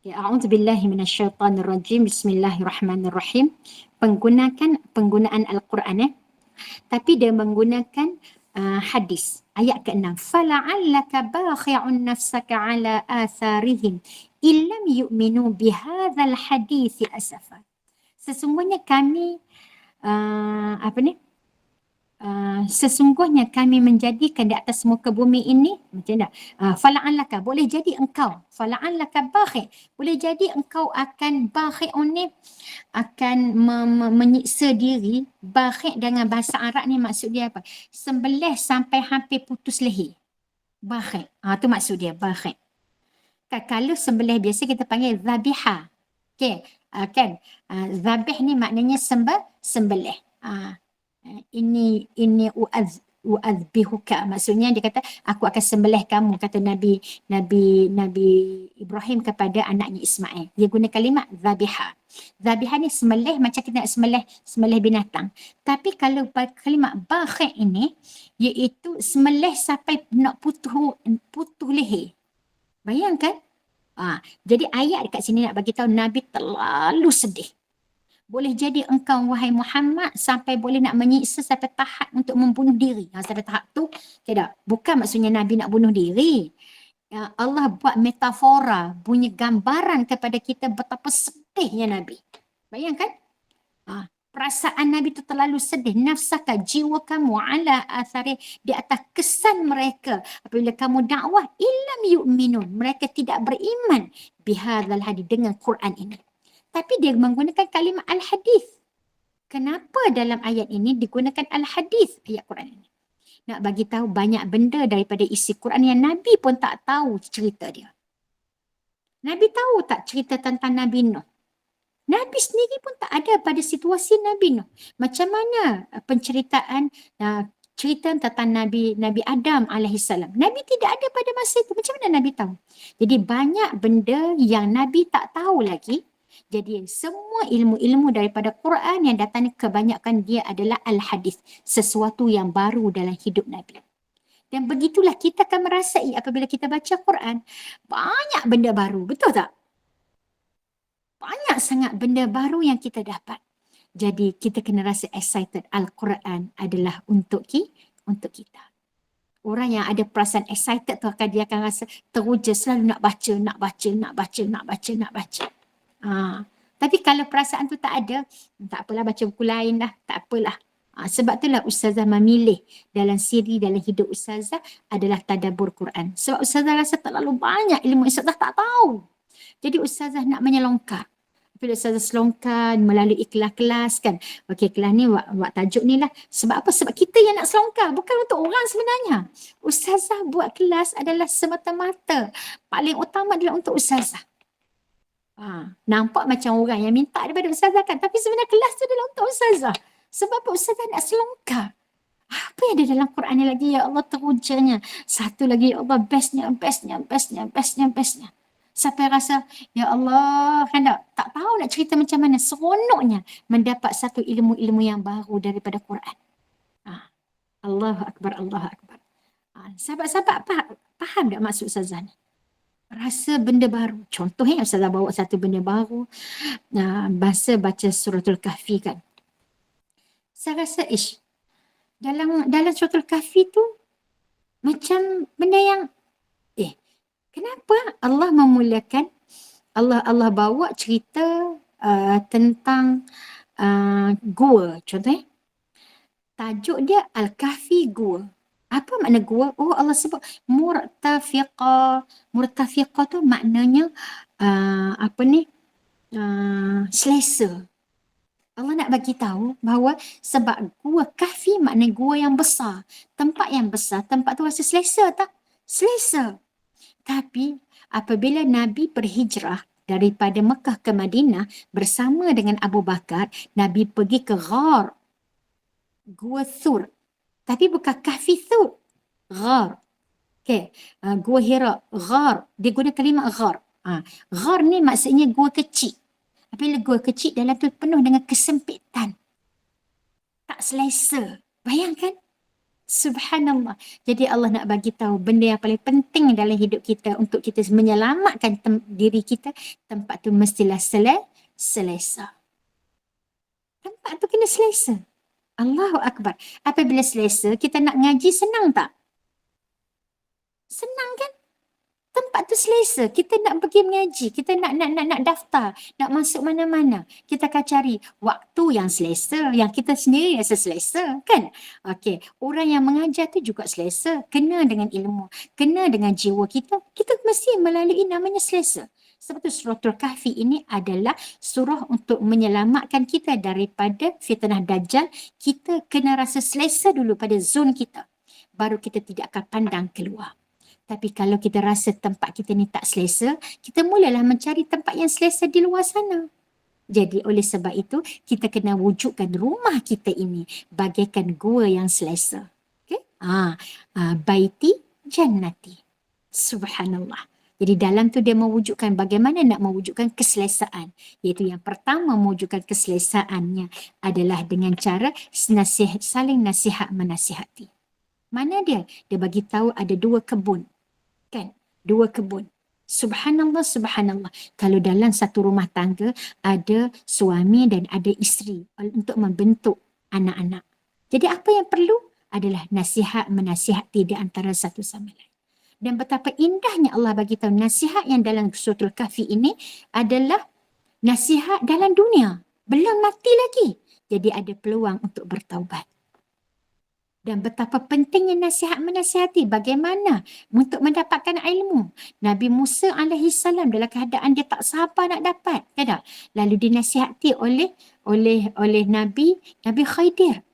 A'udzubillahi minasyaitanirrajim, bismillahirrahmanirrahim. Penggunaan Al-Quran tapi dia menggunakan hadis. Ayat ke-6. Fala'allaka bakhi'un nafsaka ala atharihim illam yu'minu bihadzal hadisi asafa. Sesungguhnya kami sesungguhnya kami menjadikan di atas muka bumi ini macam mana? Fala'allaka, boleh jadi engkau. Fala'allaka bakhi', boleh jadi engkau akan bakhi'un ni akan menyiksa diri. Bakhi' dengan bahasa Arab ni maksud dia apa? Sembelih sampai hampir putus leher. Bakhi'. Tu maksud dia, bakhi'. Kalau sembelih biasa kita panggil zabihah. Okey, kan? Zabih ni maknanya sembelih. Ini uazbihuka, maksudnya dia kata aku akan sembelih kamu, kata Nabi Ibrahim kepada anaknya Ismail. Dia guna kalimat zabihah. Zabihah ni sembelih macam kita nak sembelih binatang. Tapi kalau kalimat bakhi' ini iaitu sembelih sampai nak putuh leher. Bayangkan? Jadi ayat dekat sini nak bagi tahu Nabi terlalu sedih. Boleh jadi engkau wahai Muhammad sampai boleh nak menyiksa sampai tahap untuk membunuh diri. Sampai tahap tu tidak. Bukan maksudnya Nabi nak bunuh diri. Allah buat metafora, bunyi gambaran kepada kita betapa sedihnya Nabi. Bayangkan, perasaan Nabi itu terlalu sedih. Nafsaka, jiwa kamu ala athari, di atas kesan mereka. Apabila kamu dakwah, illam yu'minun. Mereka tidak beriman bihadzal hadis, dengan Quran ini. Tapi dia menggunakan kalimat al-hadis. Kenapa dalam ayat ini digunakan al-hadis, ayat Quran ini? Nak bagi tahu banyak benda daripada isi Quran yang Nabi pun tak tahu cerita dia. Nabi tahu tak cerita tentang Nabi Nuh? Nabi sendiri pun tak ada pada situasi Nabi Nuh. Macam mana penceritaan cerita tentang Nabi Adam alaihissalam? Nabi tidak ada pada masa itu. Macam mana Nabi tahu? Jadi banyak benda yang Nabi tak tahu lagi. Jadi semua ilmu-ilmu daripada Quran yang datang kebanyakan dia adalah al-hadis. Sesuatu yang baru dalam hidup Nabi. Dan begitulah kita akan merasai apabila kita baca Quran. Banyak benda baru. Betul tak? Banyak sangat benda baru yang kita dapat. Jadi kita kena rasa excited. Al-Quran adalah untuk kita. Orang yang ada perasaan excited tu dia akan rasa teruja selalu nak baca. Tapi kalau perasaan tu tak ada, tak apalah baca buku lain lah, tak apalah. Sebab itulah Ustazah memilih dalam siri dalam hidup Ustazah adalah tadabbur Quran. Sebab Ustazah rasa terlalu banyak ilmu Ustazah tak tahu. Jadi Ustazah nak menyelongkar. Bila Ustazah selongkar melalui kelas-kelas kan. Okey, kelas ni buat tajuk ni lah. Sebab apa? Sebab kita yang nak selongkar, bukan untuk orang sebenarnya. Ustazah buat kelas adalah semata-mata. Paling utama adalah untuk Ustazah. Nampak macam orang yang minta daripada Ustazah kan. Tapi sebenarnya kelas tu adalah untuk Ustazah. Sebab apa? Ustazah nak selongkar. Apa yang ada dalam Quran ni lagi? Ya Allah, terujanya. Satu lagi, ya Allah, bestnya. Sampai rasa, ya Allah, kan tak tahu nak cerita macam mana. Seronoknya mendapat satu ilmu-ilmu yang baru daripada Quran. Allahu Akbar. Sahabat-sahabat faham tak maksud Ustazah ni? Rasa benda baru. Contohnya Ustazah bawa satu benda baru. Bahasa baca Suratul Kahfi kan. Saya rasa dalam Suratul Kahfi tu macam benda yang kenapa Allah memulakan, Allah bawa cerita tentang gua. Contohnya tajuk dia Al-Kahfi, gua. Apa makna gua? Oh, Allah sebut murtafiqah. Murtafiqah tu maknanya selesa. Allah nak bagi tahu bahawa sebab gua kahfi makna gua yang besar. Tempat yang besar, tempat tu rasa selesa tak? Selesa. Tapi apabila Nabi berhijrah daripada Mekah ke Madinah bersama dengan Abu Bakar, Nabi pergi ke Ghar. Gua Thur. Tapi bukan kahfi Thur. Ghar. Okay. Gua Hira. Ghar. Dia guna kalimah Ghar. Ghar ni maksudnya gua kecil. Apabila gua kecil dalam tu penuh dengan kesempitan. Tak selesa. Bayangkan. Subhanallah. Jadi Allah nak bagi tahu benda yang paling penting dalam hidup kita untuk kita menyelamatkan diri kita, tempat tu mestilah selesa. Tempat tu kena selesa. Allahu Akbar. Apabila selesa, kita nak ngaji senang tak? Senang kan? Tempat tu selesa. Kita nak pergi mengaji. Kita nak daftar. Nak masuk mana-mana. Kita akan cari waktu yang selesa. Yang kita sendiri rasa selesa. Kan? Okey. Orang yang mengajar tu juga selesa. Kena dengan ilmu. Kena dengan jiwa kita. Kita mesti melalui namanya selesa. Sebab tu Suratul Kahfi ini adalah surah untuk menyelamatkan kita daripada fitnah Dajjal. Kita kena rasa selesa dulu pada zon kita. Baru kita tidak akan pandang keluar. Tapi kalau kita rasa tempat kita ni tak selesa, kita mulalah mencari tempat yang selesa di luar sana. Jadi oleh sebab itu, kita kena wujudkan rumah kita ini bagaikan gua yang selesa. Okay? Baiti jannati. Subhanallah. Jadi dalam tu dia mewujudkan bagaimana nak mewujudkan keselesaan. Iaitu yang pertama mewujudkan keselesaannya adalah dengan cara saling nasihat menasihati. Mana dia? Dia bagi tahu ada 2 kebun. Kan? 2 kebun. Subhanallah, subhanallah. Kalau dalam satu rumah tangga ada suami dan ada isteri untuk membentuk anak-anak. Jadi apa yang perlu adalah nasihat menasihati di antara satu sama lain. Dan betapa indahnya Allah bagi tahu nasihat yang dalam surah Al-Kahfi ini adalah nasihat dalam dunia. Belum mati lagi. Jadi ada peluang untuk bertaubat. Dan betapa pentingnya nasihat menasihati bagaimana untuk mendapatkan ilmu. Nabi Musa alaihissalam dalam keadaan dia tak sabar nak dapat, tak? Lalu dinasihati oleh Nabi Khidir.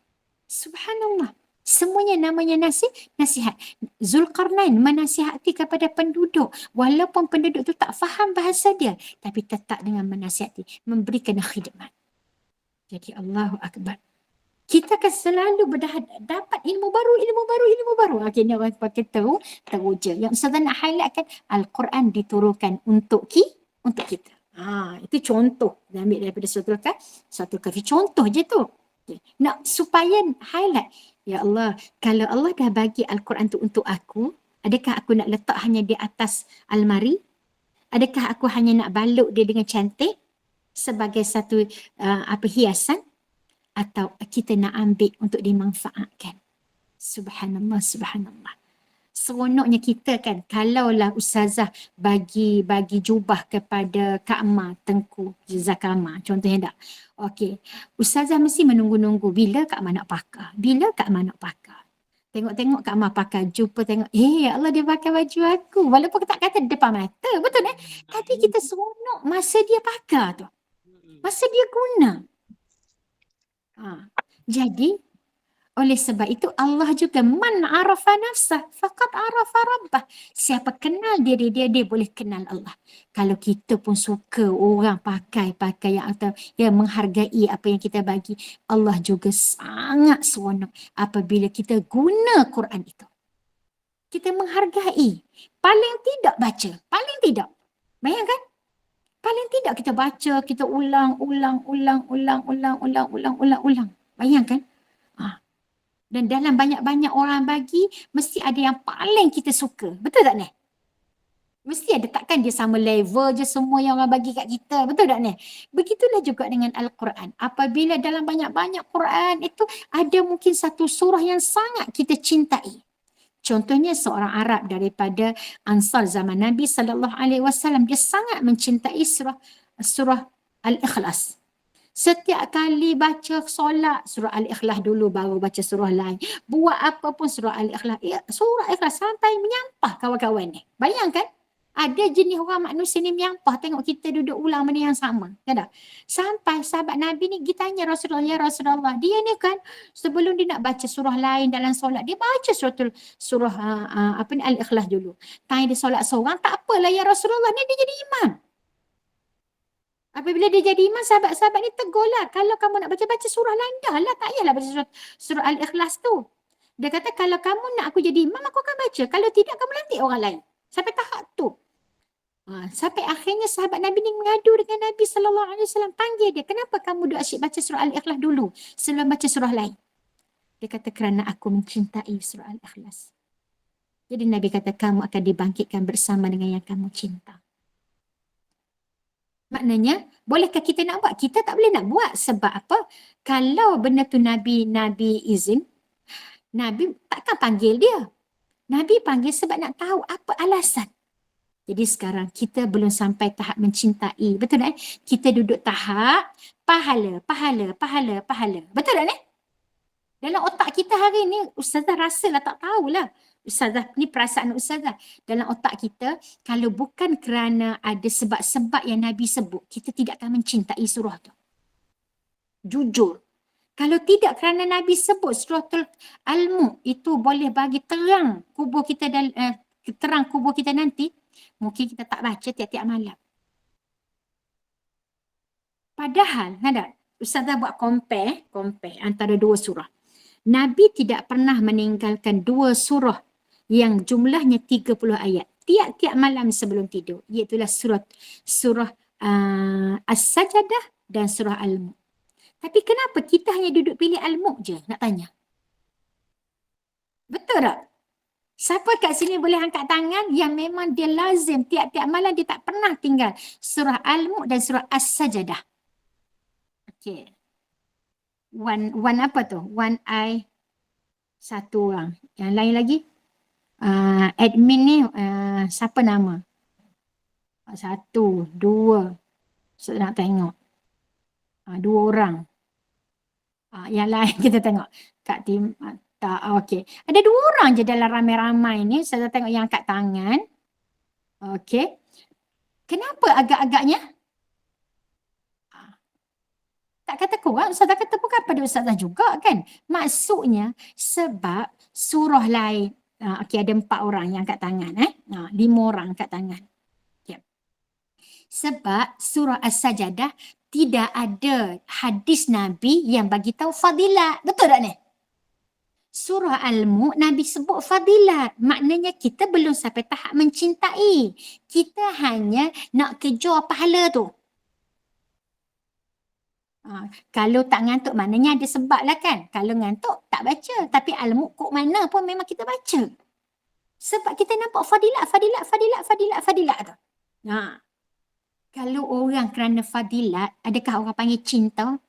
Subhanallah. Semuanya namanya nasihat. Zulkarnain menasihati kepada penduduk. Walaupun penduduk tu tak faham bahasa dia, tapi tetap dengan menasihati, memberikan khidmat. Jadi Allahu Akbar. Kita akan selalu dapat ilmu baru. Akhirnya orang pakai teruja. Yang Ustazah nak highlightkan, Al-Quran diturunkan untuk kita. Itu contoh. Ambil daripada surah Al-Kahfi. Contoh je tu. Okay. Nak supaya highlight. Ya Allah, kalau Allah dah bagi Al-Quran tu untuk aku, adakah aku nak letak hanya di atas almari? Adakah aku hanya nak balut dia dengan cantik sebagai satu hiasan? Atau kita nak ambil untuk dimanfaatkan. Subhanallah. Seronoknya kita kan, kalaulah ustazah bagi jubah kepada Kak Ma Tengku Zakama, contohnya tak? Okey, ustazah mesti menunggu-nunggu bila Kak Ma nak pakai. Tengok-tengok Kak Ma pakai, jumpa tengok, ya Allah dia pakai baju aku. Walaupun tak kata depan mata, betul kan? Tapi kita seronok masa dia pakai tu. Masa dia guna. Jadi oleh sebab itu Allah juga man arafa nafsah faqad arafa rabbah. Siapa kenal diri dia boleh kenal Allah. Kalau kita pun suka orang pakai yang atau yang menghargai apa yang kita bagi, Allah juga sangat seronok apabila kita guna Quran itu. Kita menghargai. Paling tidak baca, paling tidak. Bayangkan? Paling tidak kita baca, kita ulang. Bayangkan? Dan dalam banyak-banyak orang bagi, mesti ada yang paling kita suka. Betul tak, Neh? Mesti ada, takkan dia sama level je semua yang orang bagi kat kita. Betul tak, Neh? Begitulah juga dengan Al-Quran. Apabila dalam banyak-banyak Quran itu, ada mungkin satu surah yang sangat kita cintai. Contohnya seorang Arab daripada Ansar zaman Nabi SAW, dia sangat mencintai surah Al-Ikhlas. Setiap kali baca solat, surah Al-Ikhlas dulu baru baca surah lain. Buat apa pun surah Al-Ikhlas. Surah Al-Ikhlas sampai menyampah kawan-kawan ni. Bayangkan, ada jenis orang manusia ni menyampah tengok kita duduk ulang benda yang sama. Tak? Sampai sahabat Nabi ni kita tanya Rasulullah, ya Rasulullah, dia ni kan sebelum dia nak baca surah lain dalam solat, dia baca surah Al-Ikhlas dulu. Tanya dia solat seorang, tak apalah ya Rasulullah, ni dia jadi imam. Apabila dia jadi imam, sahabat-sahabat ni tegurlah, kalau kamu nak baca surah lain dah lah, tak payahlah baca surah Al-Ikhlas tu. Dia kata kalau kamu nak aku jadi imam, aku akan baca. Kalau tidak, kamu lantik orang lain. Sampai tahap tu. Sampai akhirnya sahabat Nabi ni mengadu dengan Nabi SAW. Panggil dia, kenapa kamu duk asyik baca surah Al-Ikhlas dulu sebelum baca surah lain? Dia kata kerana aku mencintai surah Al-Ikhlas. Jadi Nabi kata kamu akan dibangkitkan bersama dengan yang kamu cinta. Maknanya, bolehkah kita nak buat? Kita tak boleh nak buat. Sebab apa? Kalau benda tu Nabi izin, Nabi takkan panggil dia. Nabi panggil sebab nak tahu apa alasan. Jadi sekarang kita belum sampai tahap mencintai. Betul tak? Kita duduk tahap pahala. Betul tak? Dalam otak kita hari ni, Ustazah rasalah tak tahulah. Ustazah ni perasaan Ustazah. Dalam otak kita, kalau bukan kerana ada sebab-sebab yang Nabi sebut, kita tidak akan mencintai surah tu. Jujur. Kalau tidak kerana Nabi sebut surah Al-Mulk itu boleh bagi terang kubur kita nanti, mungkin kita tak baca tiap-tiap malam. Padahal, Ustazah buat compare antara dua surah. Nabi tidak pernah meninggalkan dua surah yang jumlahnya 30 ayat. Tiap-tiap malam sebelum tidur. Iaitulah surah As-Sajdah dan surah Al-Mulk. Tapi kenapa kita hanya duduk pilih Al-Mulk je? Nak tanya. Betul tak? Siapa kat sini boleh angkat tangan yang memang dia lazim tiap-tiap malam dia tak pernah tinggal surah Al-Mulk dan surah As-Sajdah. Okey. One apa tu? One eye. Satu orang. Yang lain lagi? admin ni siapa nama? Satu, dua. Saya nak tengok. Dua orang. Yang lain kita tengok. Kak Tim, tak, okey. Ada dua orang je dalam ramai-ramai ni. Saya tengok yang angkat tangan. Okey. Kenapa agak-agaknya? Tak kata kurang, Ustazah kata bukan pada Ustazah juga kan. Maksudnya sebab surah lain. Okey, ada 4 orang yang angkat tangan. 5 orang angkat tangan. Okay. Sebab surah As-Sajadah tidak ada hadis Nabi yang bagi tahu fadilat. Betul tak ni? Surah Al-Mulk Nabi sebut fadilat. Maknanya kita belum sampai tahap mencintai. Kita hanya nak kejar pahala tu. Kalau tak ngantuk maknanya ada sebab lah kan. Kalau ngantuk tak baca. Tapi Al-Mulk kok mana pun memang kita baca. Sebab kita nampak fadilat tu. Kalau orang kerana fadilat, adakah orang panggil cinta?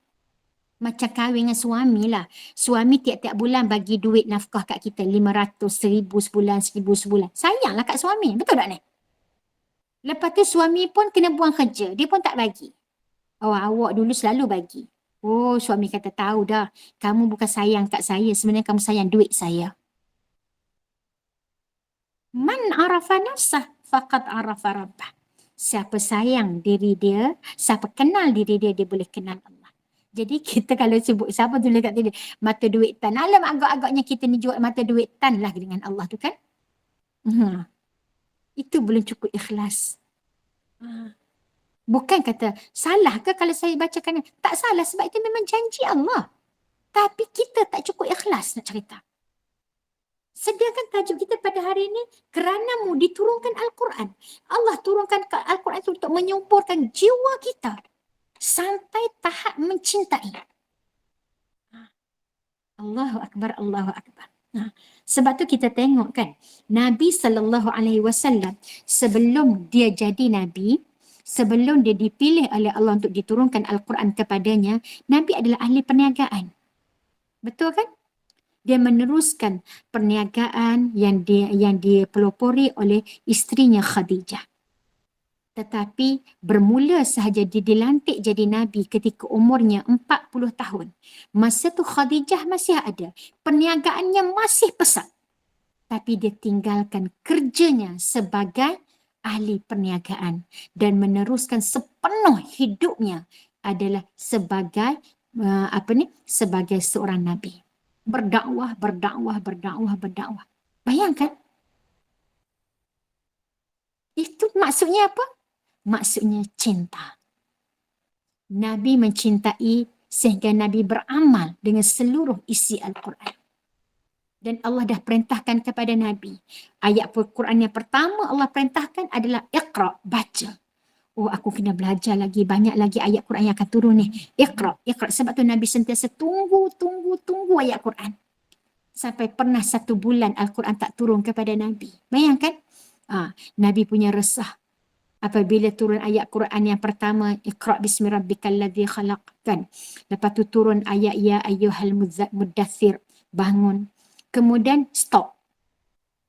Macam kahwin dengan suami lah. Suami tiap-tiap bulan bagi duit nafkah kat kita. 500, 1000 sebulan, 1000 sebulan. Sayanglah kat suami. Betul tak ni? Lepas tu suami pun kena buang kerja. Dia pun tak bagi. Awak dulu selalu bagi. Suami kata tahu dah. Kamu bukan sayang kat saya. Sebenarnya kamu sayang duit saya. Man arafa nafsah faqad arafa rabbah. Siapa sayang diri dia, siapa kenal diri dia, dia boleh kenal Allah. Jadi kita kalau sebut, siapa tulis kat sini, mata duit tan. Alam agak-agaknya kita ni jual mata duit tan lah dengan Allah tu kan. Itu belum cukup ikhlas. Bukan kata, salah ke kalau saya bacakan? Tak salah sebab itu memang janji Allah. Tapi kita tak cukup ikhlas nak cerita. Sediakan tajuk kita pada hari ini, keranamu diturunkan Al-Quran. Allah turunkan Al-Quran itu untuk menyuburkan jiwa kita sampai tahap mencintai. Allahu Akbar, Allahu Akbar. Sebab tu kita tengok kan, Nabi SAW sebelum dia jadi Nabi, sebelum dia dipilih oleh Allah untuk diturunkan Al-Quran kepadanya, Nabi adalah ahli perniagaan. Betul kan? Dia meneruskan perniagaan yang dipelopori oleh isterinya Khadijah. Tetapi bermula sahaja dia dilantik jadi Nabi ketika umurnya 40 tahun. Masa tu Khadijah masih ada. Perniagaannya masih pesat. Tapi dia tinggalkan kerjanya sebagai ahli perniagaan dan meneruskan sepenuh hidupnya adalah sebagai sebagai seorang Nabi. Berdakwah. Bayangkan. Itu maksudnya apa? Maksudnya cinta. Nabi mencintai sehingga Nabi beramal dengan seluruh isi Al-Quran. Dan Allah dah perintahkan kepada Nabi. Ayat Al-Quran yang pertama Allah perintahkan adalah Iqra, baca. Aku kena belajar lagi, banyak lagi ayat Quran yang akan turun ni. Iqra. Sebab tu Nabi sentiasa tunggu ayat Quran. Sampai pernah 1 bulan Al-Quran tak turun kepada Nabi. Bayangkan, Nabi punya resah. Apabila turun ayat Quran yang pertama, Iqra bismi rabbikal ladzi khalaq, kan. Lepas tu turun ayat ya ayyuhal muddathir, bangun. Kemudian stop.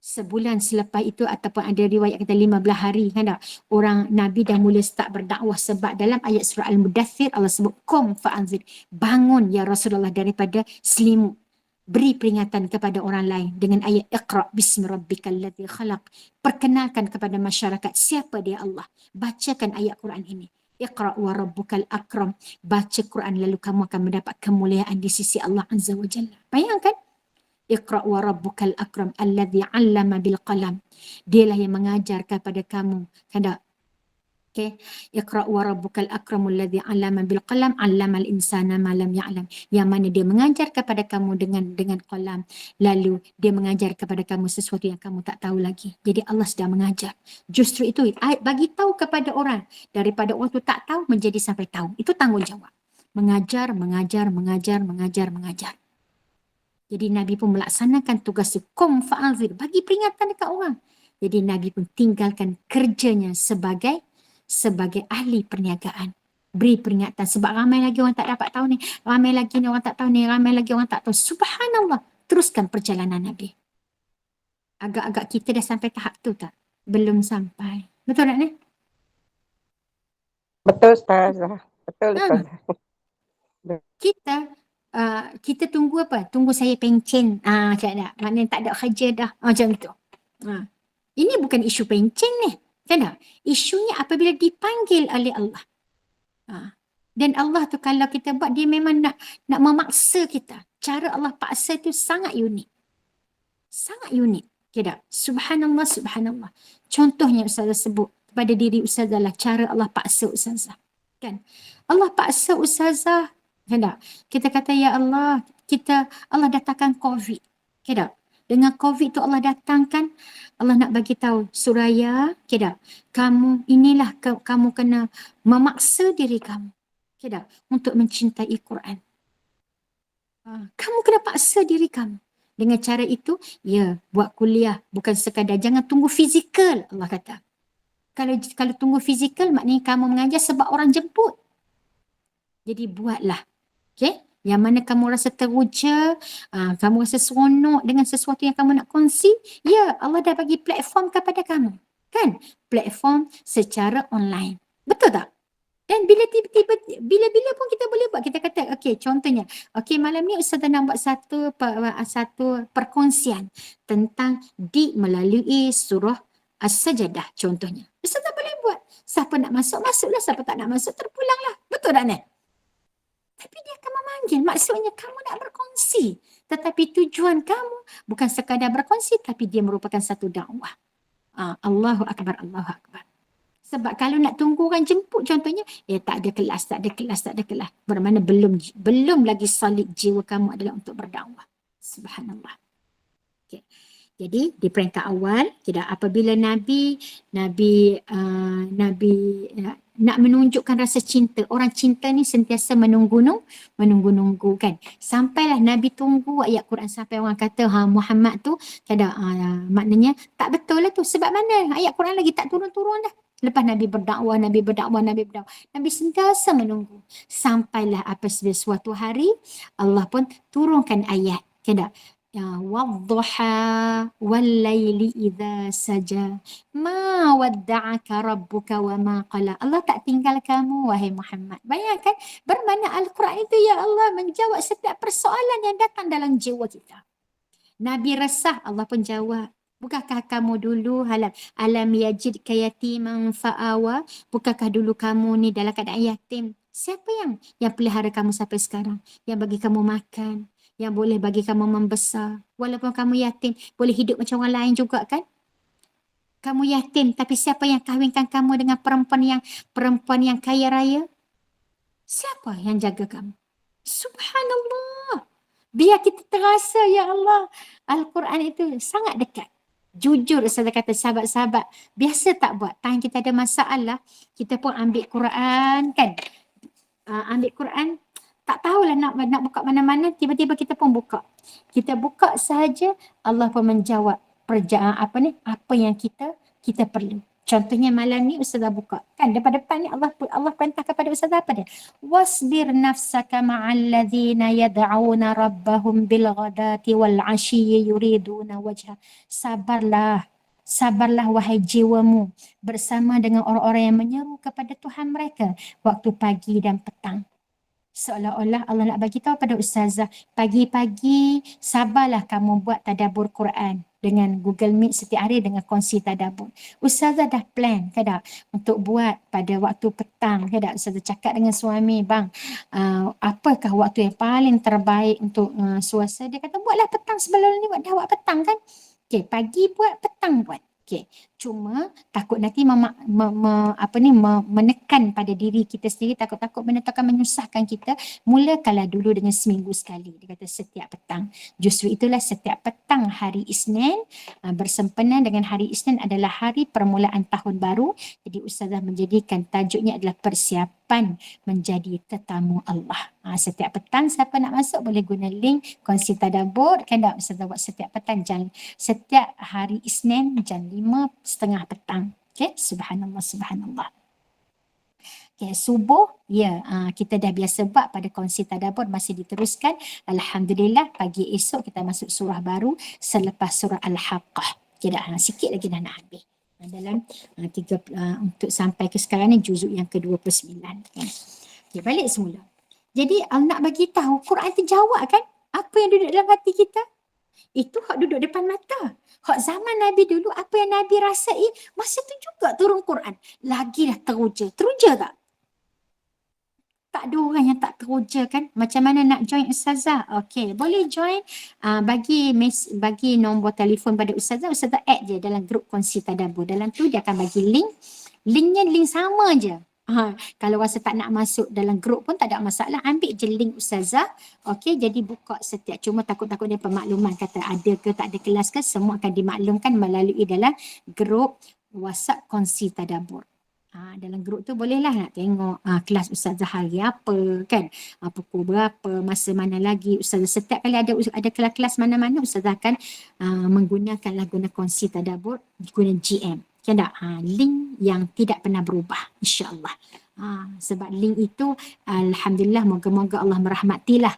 Sebulan selepas itu ataupun ada riwayat kata 15 hari kan tak? Orang Nabi dah mula start berdakwah sebab dalam ayat surah Al-Mudaththir Allah sebut qum fa'anzir, bangun ya Rasulullah daripada selimut. Beri peringatan kepada orang lain dengan ayat Iqra bismi rabbikal ladzi khalaq. Perkenalkan kepada masyarakat siapa dia Allah. Bacakan ayat Quran ini. Iqra wa rabbukal akram. Baca Quran lalu kamu akan mendapat kemuliaan di sisi Allah Azza wa Jalla. Bayangkan. Iqra wa rabbukal akram alladhi 'allama bil qalam. Dialah yang mengajar kepada kamu. Kan tak? Okey. Iqra wa rabbukal akram alladhi 'allama bil qalam 'allamal insana ma lam ya'lam. Yang mana dia mengajar kepada kamu dengan qalam. Lalu dia mengajar kepada kamu sesuatu yang kamu tak tahu lagi. Jadi Allah sedang mengajar. Justru itu bagi tahu kepada orang daripada orang tu tak tahu menjadi sampai tahu. Itu tanggungjawab. Mengajar. Jadi Nabi pun melaksanakan tugas qum fa'anzir, bagi peringatan dekat orang. Jadi Nabi pun tinggalkan kerjanya sebagai ahli perniagaan. Beri peringatan sebab ramai lagi orang tak dapat tahu ni, ramai lagi ni orang tak tahu ni, ramai lagi orang tak tahu. Subhanallah, teruskan perjalanan Nabi. Agak-agak kita dah sampai tahap tu tak? Belum sampai. Betul tak ni? Betul Ustazah. Betul Ha. Ustazah. Kita tunggu apa? Tunggu saya pencen. Macam tak? Maknanya tak ada kerja dah. Macam tu. Ini bukan isu pencen ni. Kan tak? Isunya apabila dipanggil oleh Allah. Dan Allah tu kalau kita buat, dia memang nak memaksa kita. Cara Allah paksa tu sangat unik. Sangat unik. Okay tak? Subhanallah, subhanallah. Contohnya Ustazah sebut kepada diri Ustazah lah cara Allah paksa Ustazah. Kan? Allah paksa Ustazah. Kan tak? Kita kata, ya Allah, Allah datangkan COVID. Okay tak? Dengan COVID tu Allah datangkan, Allah nak bagi tahu, Suraya, okay tak? Kamu kena memaksa diri kamu. Okay tak? Untuk mencintai Quran. Kamu kena paksa diri kamu. Dengan cara itu, ya, buat kuliah. Bukan sekadar, jangan tunggu fizikal, Allah kata. Kalau tunggu fizikal, maknanya kamu mengajar sebab orang jemput. Jadi buatlah. Okay? Yang mana kamu rasa teruja, kamu rasa seronok dengan sesuatu yang kamu nak kongsi, ya, Allah dah bagi platform kepada kamu. Kan? Platform secara online. Betul tak? Dan bila-bila pun kita boleh buat. Kita kata, okey, contohnya, okey, malam ni Ustazah nak buat satu perkongsian tentang melalui surah As-Sajadah, contohnya. Ustazah boleh buat. Siapa nak masuk, masuklah. Siapa tak nak masuk, terpulanglah. Betul tak, Nek? Tapi dia akan memanggil. Maksudnya kamu nak berkongsi. Tetapi tujuan kamu bukan sekadar berkongsi, tapi dia merupakan satu dakwah. Allahu Akbar, Allahu Akbar. Sebab kalau nak tunggu orang jemput contohnya, tak ada kelas. Bermakna belum lagi solid jiwa kamu adalah untuk berdakwah. Subhanallah. Okay. Jadi di peringkat awal, apabila Nabi nak menunjukkan rasa cinta. Orang cinta ni sentiasa menunggu kan. Sampailah Nabi tunggu ayat Quran sampai orang kata Muhammad tu maknanya tak betul lah tu. Sebab mana ayat Quran lagi tak turun-turun dah. Lepas Nabi berdakwah. Nabi sentiasa menunggu. Sampailah suatu hari Allah pun turunkan ayat. Wadduha wallaili idza saja ma wadda'aka rabbuka wa ma qala. Allah tak tinggal kamu wahai Muhammad. Bayangkan bermakna Al-Quran itu ya Allah menjawab setiap persoalan yang datang dalam jiwa kita. Nabi resah, Allah pun jawab. Bukankah kamu dulu alam yajidka yatiman fa'awa? Bukankah dulu kamu ni dalam keadaan yatim? Siapa yang pelihara kamu sampai sekarang? Yang bagi kamu makan? Yang boleh bagi kamu membesar? Walaupun kamu yatim, boleh hidup macam orang lain juga kan? Kamu yatim, tapi siapa yang kahwinkan kamu dengan perempuan yang kaya raya? Siapa yang jaga kamu? Subhanallah. Biar kita terasa ya Allah, Al-Quran itu sangat dekat. Jujur Ustazah kata sahabat-sahabat, biasa tak buat. Time kita ada masalah, kita pun ambil Quran kan. Ambil Quran, tak tahulah nak buka mana-mana, tiba-tiba kita pun buka. Kita buka sahaja, Allah pun menjawab apa yang kita perlu. Contohnya malam ni Ustazah buka. Kan depan-depan ni Allah perintah kepada Ustazah apa dia? Wasbir nafsaka ma'al ladzina yad'una rabbahum bil ghadati wal 'ashiyyi yuriduna wajha. Sabarlah wahai jiwamu bersama dengan orang-orang yang menyeru kepada Tuhan mereka waktu pagi dan petang. Seolah-olah Allah nak bagi tahu pada Ustazah, pagi-pagi sabarlah kamu buat tadabbur Quran dengan Google Meet setiap hari dengan kongsi tadabbur. Ustazah dah plan untuk buat pada waktu petang. Ustazah cakap dengan suami, bang, apakah waktu yang paling terbaik untuk suasa? Dia kata buatlah petang, sebelum ni dah buat petang kan. Okay, pagi buat, petang buat. Okay. Cuma takut nanti menekan pada diri kita sendiri, takut benda tu akan menyusahkan kita. Mulakanlah dulu dengan seminggu sekali. Dia kata setiap petang. Justru itulah setiap petang hari Isnin bersempena dengan hari Isnin adalah hari permulaan tahun baru. Jadi Ustazah menjadikan tajuknya adalah persiapan menjadi tetamu Allah. Setiap petang siapa nak masuk boleh guna link kongsi tadabbur. Kan tak Ustazah buat setiap petang, setiap hari Isnin jam 5:30 petang. Okay, subhanallah. Okay, subuh, kita dah biasa buat pada kongsi tadabbur, masih diteruskan. Alhamdulillah, pagi esok kita masuk surah baru selepas surah Al-Haqqah. Okay, dah, sikit lagi dah nak habis. Dalam untuk sampai ke sekarang ni juzuk yang ke-29. Kan? Okay, balik semula. Jadi Allah nak bagi tahu Quran terjawab kan apa yang duduk dalam hati kita. Itu hak duduk depan mata. Hak zaman Nabi dulu apa yang Nabi rasai masa tu juga turun Quran. Lagi dah teruja. Teruja tak? Tak ada orang yang tak teruja kan. Macam mana nak join Ustazah? Okey, boleh join. Bagi nombor telefon pada Ustazah. Ustazah add je dalam grup kongsi tadabbur. Dalam tu dia akan bagi link. Linknya link sama je. Kalau rasa tak nak masuk dalam grup pun tak ada masalah. Ambil je link Ustazah. Okey, jadi buka setiap. Cuma takut-takut dia pemakluman kata ada ke tak ada kelas ke. Semua akan dimaklumkan melalui dalam grup WhatsApp kongsi tadabbur. Dalam grup tu bolehlah nak tengok kelas Ustazah hari apa kan, pukul berapa, masa mana lagi. Ustazah setiap kali ada kelas mana-mana Ustazah akan menggunakan kongsi tadabbur guna GM kan tak? Link yang tidak pernah berubah insya-Allah. Sebab link itu alhamdulillah moga-moga Allah merahmatilah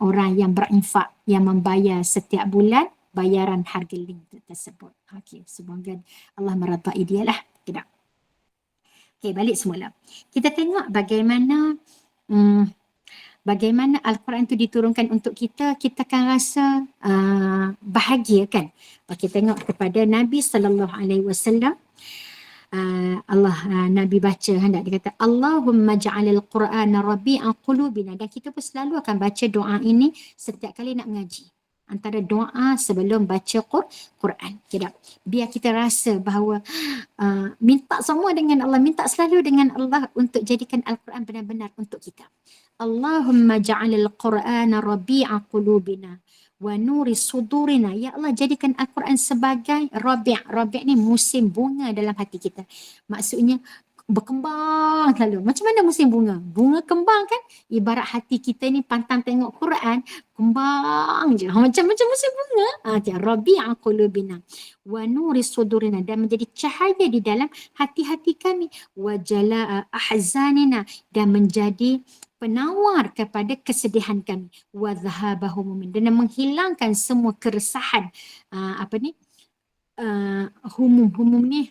orang yang berinfak, yang membayar setiap bulan bayaran harga link tersebut. Okey, semoga Allah meredai dia lah. Tidak. Okay, balik semula. Kita tengok bagaimana Al-Quran itu diturunkan untuk kita. Kita akan rasa bahagia kan. Okay, tengok kepada Nabi SAW. Nabi baca hendak dia kata Allahumma ja'alil Qur'ana rabi'a qulubina. Dan kita pun selalu akan baca doa ini setiap kali nak mengaji. Antara doa sebelum baca Quran. Biar kita rasa bahawa minta semua dengan Allah, minta selalu dengan Allah untuk jadikan Al-Quran benar-benar untuk kita. Allahumma ja'alil Qur'ana rabi'a qulubina wa nuri sudurina. Ya Allah, jadikan Al-Quran sebagai rabi'. Rabi' ni musim bunga dalam hati kita. Maksudnya berkembang selalu. Macam mana musim bunga? Bunga kembang kan? Ibarat hati kita ni pantang tengok Quran, kembang je. Macam musim bunga. Rabi'a qulubina wa nuri sudurina, dan menjadi cahaya di dalam hati-hati kami. Wa jala'a ahzanina, dan menjadi penawar kepada kesedihan kami. Wa dhahaba humumin, dan menghilangkan semua keresahan. Humum ni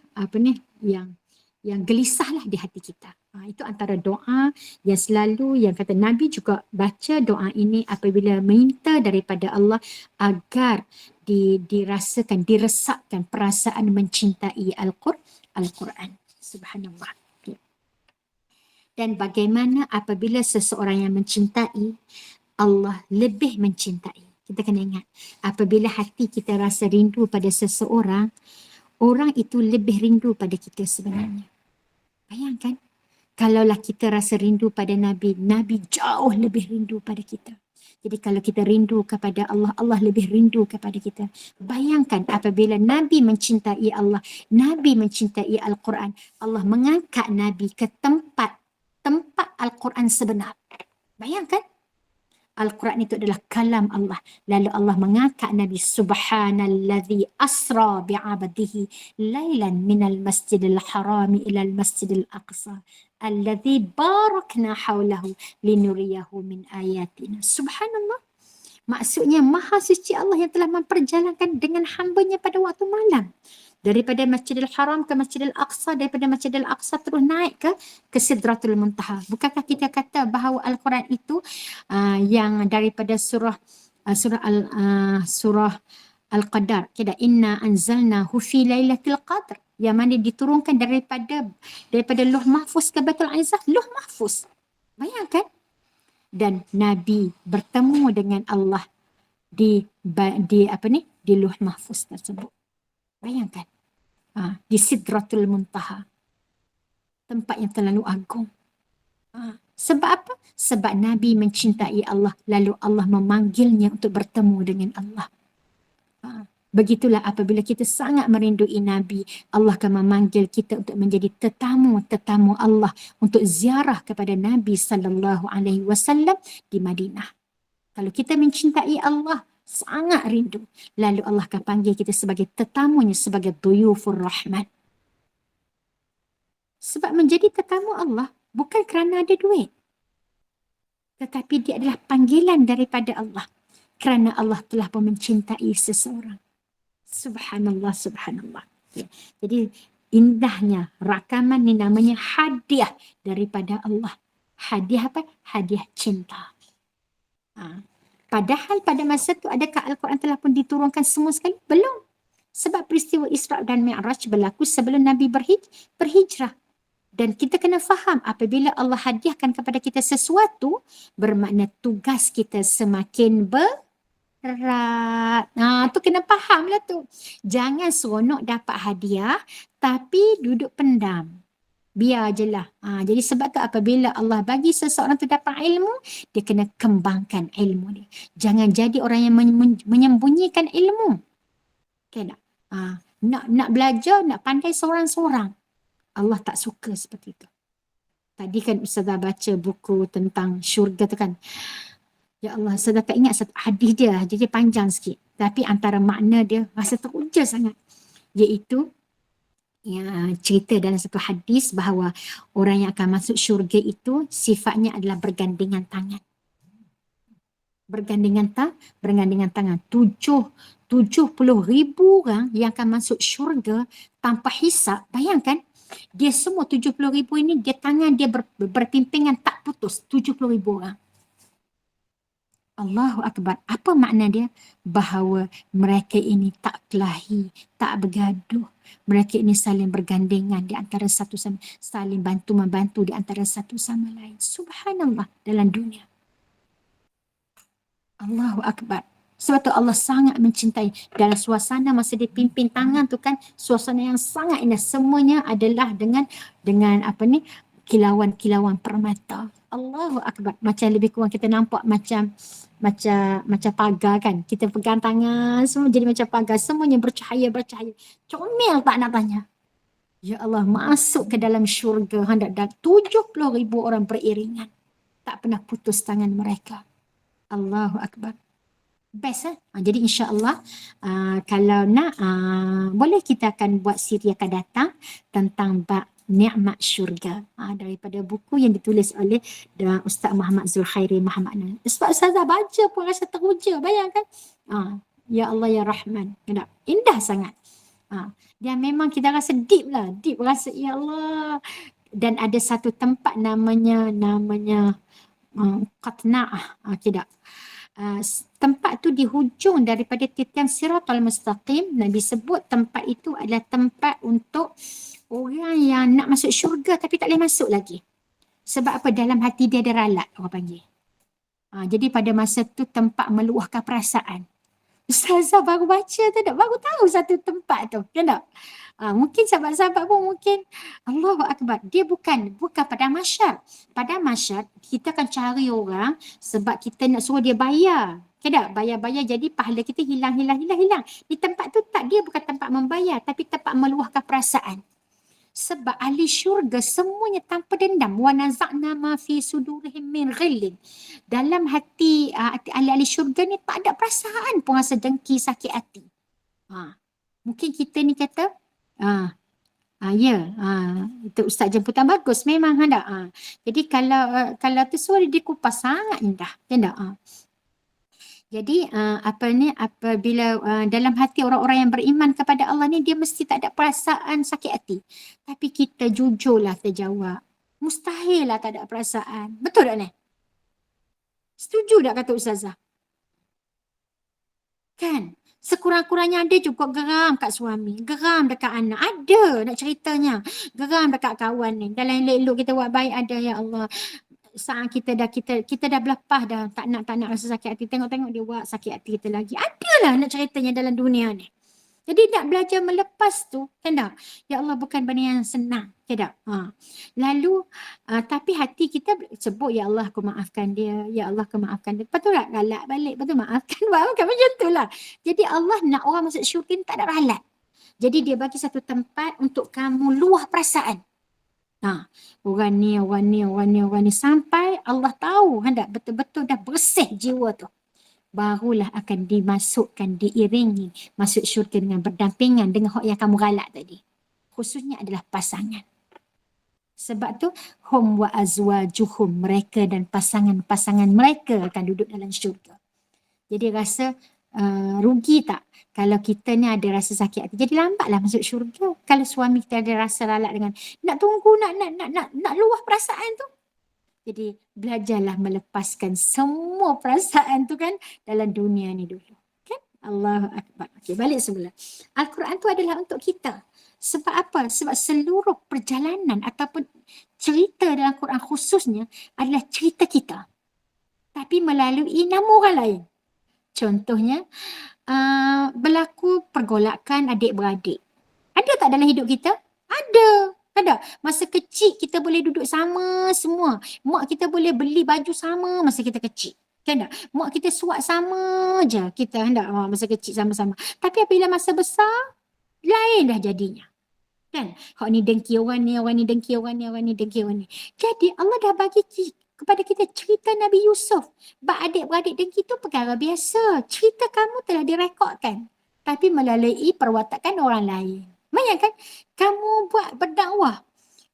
yang gelisahlah di hati kita. Itu antara doa yang selalu yang kata Nabi juga baca doa ini apabila minta daripada Allah agar dirasakan, diresapkan perasaan mencintai Al-Quran. Subhanallah. Dan bagaimana apabila seseorang yang mencintai, Allah lebih mencintai. Kita kena ingat, apabila hati kita rasa rindu pada seseorang, orang itu lebih rindu pada kita sebenarnya. Bayangkan, kalaulah kita rasa rindu pada Nabi, Nabi jauh lebih rindu pada kita. Jadi kalau kita rindu kepada Allah, Allah lebih rindu kepada kita. Bayangkan apabila Nabi mencintai Allah, Nabi mencintai Al-Quran, Allah mengangkat Nabi ke tempat Al-Quran sebenar. Bayangkan, Al-Quran itu adalah kalam Allah. Lalu Allah mengangkat Nabi, Subhanalladzi asra bi'abdihi laylan minal masjidil harami ilal masjidil aqsa alladzi barakna hawlahu linuriyahu min ayatina. Subhanallah. Maksudnya maha suci Allah yang telah memperjalankan dengan hambanya pada waktu malam. Daripada Masjidil Haram ke Masjidil Aqsa, daripada Masjidil Aqsa terus naik ke Sidratul Muntaha. Bukankah kita kata bahawa Al-Quran itu yang daripada surah Al-Qadar, kita inna anzalnahu fi lailatul qadr, yang mana diturunkan daripada Lauh Mahfuz ke Baitul Izzah, Lauh Mahfuz. Bayangkan. Dan Nabi bertemu dengan Allah di Lauh Mahfuz tersebut. Bayangkan, di Sidratul Muntaha, tempat yang terlalu agung. Sebab apa? Sebab Nabi mencintai Allah, lalu Allah memanggilnya untuk bertemu dengan Allah. Begitulah apabila kita sangat merindui Nabi, Allah akan memanggil kita untuk menjadi tetamu Allah, untuk ziarah kepada Nabi SAW di Madinah. Kalau kita mencintai Allah, sangat rindu, lalu Allah akan panggil kita sebagai tetamunya, sebagai duyufur rahman. Sebab menjadi tetamu Allah bukan kerana ada duit, tetapi dia adalah panggilan daripada Allah, kerana Allah telah pun mencintai seseorang. Subhanallah, subhanallah. Ya. Jadi indahnya rakaman ni namanya hadiah daripada Allah. Hadiah apa? Hadiah cinta. Padahal pada masa tu adakah Al-Quran telah pun diturunkan semua sekali? Belum. Sebab peristiwa Isra' dan Mi'raj berlaku sebelum Nabi berhijrah. Dan kita kena faham apabila Allah hadiahkan kepada kita sesuatu, bermakna tugas kita semakin berat. Tu kena faham lah tu. Jangan seronok dapat hadiah tapi duduk pendam. Biar je lah. Jadi sebab tu apabila Allah bagi seseorang tu dapat ilmu, dia kena kembangkan ilmu dia. Jangan jadi orang yang menyembunyikan ilmu. Okay tak? Nak belajar, nak pandai seorang-seorang. Allah tak suka seperti itu. Tadi kan Ustazah baca buku tentang syurga tu kan. Ya Allah, Ustazah tak ingat satu hadis dia. Jadi panjang sikit. Tapi antara makna dia rasa teruja sangat. Iaitu cerita dalam satu hadis bahawa orang yang akan masuk syurga itu sifatnya adalah bergandengan tangan. Bergandengan tangan. 70,000 orang yang akan masuk syurga tanpa hisap. Bayangkan, dia semua 70,000 ini, dia tangan dia berpimpingan tak putus. 70,000 orang. Allahu Akbar. Apa makna dia? Bahawa mereka ini tak kelahi, tak bergaduh. Mereka ini saling bergandengan di antara satu sama, saling bantu-membantu di antara satu sama lain. Subhanallah dalam dunia. Allahu Akbar. Sebab tu Allah sangat mencintai. Dalam suasana masa dia pimpin tangan tu kan, suasana yang sangat indah. Semuanya adalah dengan kilauan-kilauan permata. Allahu Akbar. Macam lebih kurang kita nampak macam pagar kan. Kita pegang tangan, semua jadi macam pagar. Semuanya bercahaya. Comel tak nak tanya. Ya Allah, masuk ke dalam syurga. 70,000 orang beriringan. Tak pernah putus tangan mereka. Allahu Akbar. Best jadi insya-Allah kalau nak boleh kita akan buat siri akan datang tentang bab nikmat syurga daripada buku yang ditulis oleh Ustaz Muhammad Zulkhairi Muhammad. Sebab Ustazah baca pun rasa teruja, bayangkan. Ya Allah ya Rahman. Indah sangat. Dia memang kita rasa deep rasa ya Allah. Dan ada satu tempat namanya Qatna'ah. Tidak. Tempat tu di hujung daripada titian Siratal Mustaqim. Nabi sebut tempat itu adalah tempat untuk orang yang nak masuk syurga tapi tak boleh masuk lagi. Sebab apa? Dalam hati dia ada ralat, orang panggil. Jadi pada masa tu tempat meluahkan perasaan. Ustazah baru baca tu tak? Baru tahu satu tempat tu. Kan tak? Mungkin sahabat-sahabat pun mungkin Allahu Akbar. Dia bukan pada mahsyar. Pada mahsyar kita akan cari orang sebab kita nak suruh dia bayar. Kan tak? Bayar jadi pahala kita hilang. Di tempat tu tak, dia bukan tempat membayar tapi tempat meluahkan perasaan. Sebab ahli syurga semuanya tanpa dendam. Wa naza'na ma fi sudurihim min ghillin. Dalam hati ahli syurga ni tak ada perasaan pun rasa dengki, sakit hati. Mungkin kita ni kata itu ustaz jemputan bagus memang hendak. Jadi kalau tu suara dia kupas sangat indah. Kan tak? Jadi apabila dalam hati orang-orang yang beriman kepada Allah ni, dia mesti tak ada perasaan sakit hati. Tapi kita jujurlah terjawab. Mustahil lah tak ada perasaan. Betul tak ni? Setuju tak kata Ustazah? Kan? Sekurang-kurangnya ada juga geram kat suami. Geram dekat anak. Ada nak ceritanya. Geram dekat kawan ni. Dalam elok kita buat baik ada, ya Allah. Saat kita dah berlepas dah, tak nak rasa sakit hati, tengok dia buat sakit hati kita lagi. Adalah nak ceritanya dalam dunia ni. Jadi nak belajar melepas tu, kan tak? Ya Allah, bukan benda yang senang, kan tak? Lalu tapi hati kita sebut, ya Allah aku maafkan dia, ya Allah aku maafkan dia. Lepas tu galak balik, lepas tu maafkan macam tu lah. Jadi Allah nak orang masuk syurga ni tak ada ralat. Jadi dia bagi satu tempat untuk kamu luah perasaan. Orang ni sampai Allah tahu hendak betul-betul dah bersih jiwa tu, barulah akan dimasukkan, diiringi masuk syurga dengan berdampingan dengan hak yang kamu galak tadi. Khususnya adalah pasangan. Sebab tu hum wa azwajuhum, mereka dan pasangan-pasangan mereka akan duduk dalam syurga. Jadi rasa rugi tak kalau kita ni ada rasa sakit hati? Jadi lambatlah masuk syurga. Kalau suami kita ada rasa lalak dengan nak tunggu, nak luah perasaan tu. Jadi belajarlah melepaskan semua perasaan tu kan dalam dunia ni dulu. Kan? Allahu Akbar. Okey, balik semula. Al-Quran tu adalah untuk kita. Sebab apa? Sebab seluruh perjalanan ataupun cerita dalam Quran khususnya adalah cerita kita. Tapi melalui nama orang lain. Contohnya, berlaku pergolakan adik-beradik. Ada tak dalam hidup kita? Ada. Ada. Masa kecil kita boleh duduk sama semua. Mak kita boleh beli baju sama masa kita kecil. Kan tak? Mak kita suap sama je. Kita hendak masa kecil sama-sama. Tapi apabila masa besar, lain dah jadinya. Kan? Hak ni dengki orang ni, orang ni dengki orang ni, orang ni dengki orang ni. Jadi Allah dah bagi kepada kita cerita Nabi Yusuf. Adik-beradik dengki tu perkara biasa. Cerita kamu telah direkodkan. Tapi melalui perwatakan orang lain. Bayangkan, kamu buat berdakwah.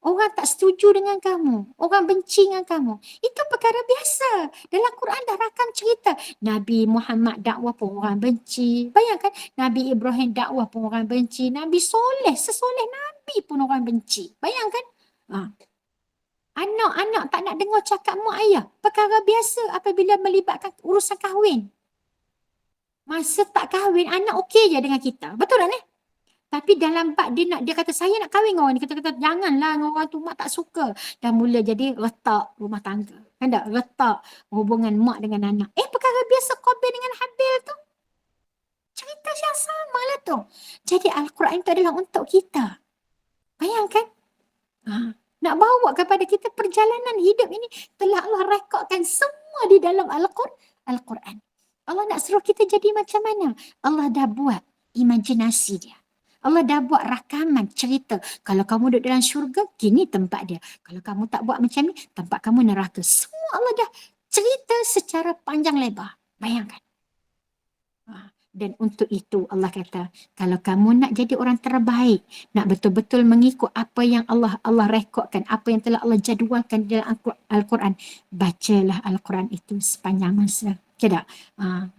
Orang tak setuju dengan kamu. Orang benci dengan kamu. Itu perkara biasa. Dalam Quran dah rakam cerita. Nabi Muhammad dakwah pun orang benci. Bayangkan, Nabi Ibrahim dakwah pun orang benci. Nabi Soleh, sesoleh Nabi pun orang benci. Bayangkan. Anak-anak tak nak dengar cakap mak ayah. Perkara biasa apabila melibatkan urusan kahwin. Masa tak kahwin, anak okey je dengan kita. Betul tak ni? Tapi dalam bab dia kata saya nak kahwin dengan orang ni. Kita kata janganlah dengan orang tu, mak tak suka. Dah mula jadi retak rumah tangga. Kan tak? Retak hubungan mak dengan anak. Perkara biasa Qabil dengan Habil tu. Cerita yang sama lah tu. Jadi Al-Quran itu adalah untuk kita. Bayangkan. Nak bawa kepada kita perjalanan hidup ini telah Allah rekodkan semua di dalam Al-Quran. Allah nak suruh kita jadi macam mana? Allah dah buat imajinasi dia. Allah dah buat rakaman cerita. Kalau kamu duduk dalam syurga, gini tempat dia. Kalau kamu tak buat macam ni, tempat kamu neraka. Semua Allah dah cerita secara panjang lebar. Bayangkan. Dan untuk itu Allah kata, kalau kamu nak jadi orang terbaik, nak betul-betul mengikut apa yang Allah rekodkan, apa yang telah Allah jadualkan dalam Al-Quran, bacalah Al-Quran itu sepanjang masa. Tak?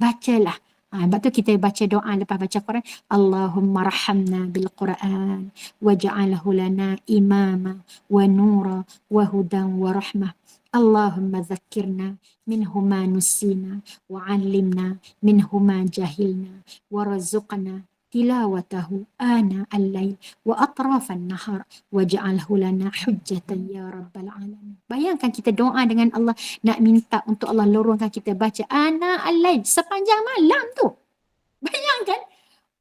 Bacalah. Sebab tu kita baca doa lepas baca Quran. Allahumma rahamna bil Quran waj'alhu lana imama wa nura wa hudan wa rahmah. Allahumma zakkirna minhu ma nusina wa 'allimna minhu ma jahilna wa razuqna tilawatahu ana al-lail wa atrafan nahar waj'alhu lana hujjatan ya rabbal alamin. Bayangkan kita doa dengan Allah, nak minta untuk Allah lorongkan kita baca ana al-lail sepanjang malam tu. Bayangkan,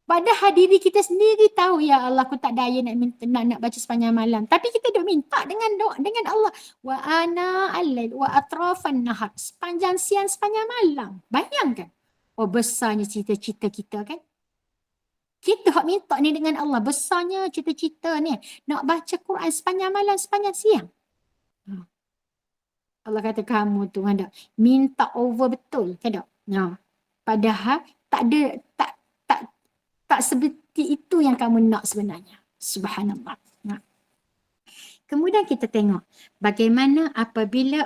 padahal diri kita sendiri tahu, ya Allah aku tak daya nak baca sepanjang malam, tapi kita duk minta dengan doa dengan Allah, wa ana al-lail wa atrafan nahar, sepanjang siang sepanjang malam. Bayangkan besarnya cita-cita kita kan. Kita hak minta ni dengan Allah, besarnya cita-cita ni nak baca Quran sepanjang malam, sepanjang siang. Allah kata kamu tu hendak minta over betul, kan tak? Padahal tak seperti itu yang kamu nak sebenarnya. Subhanallah. Kemudian kita tengok bagaimana apabila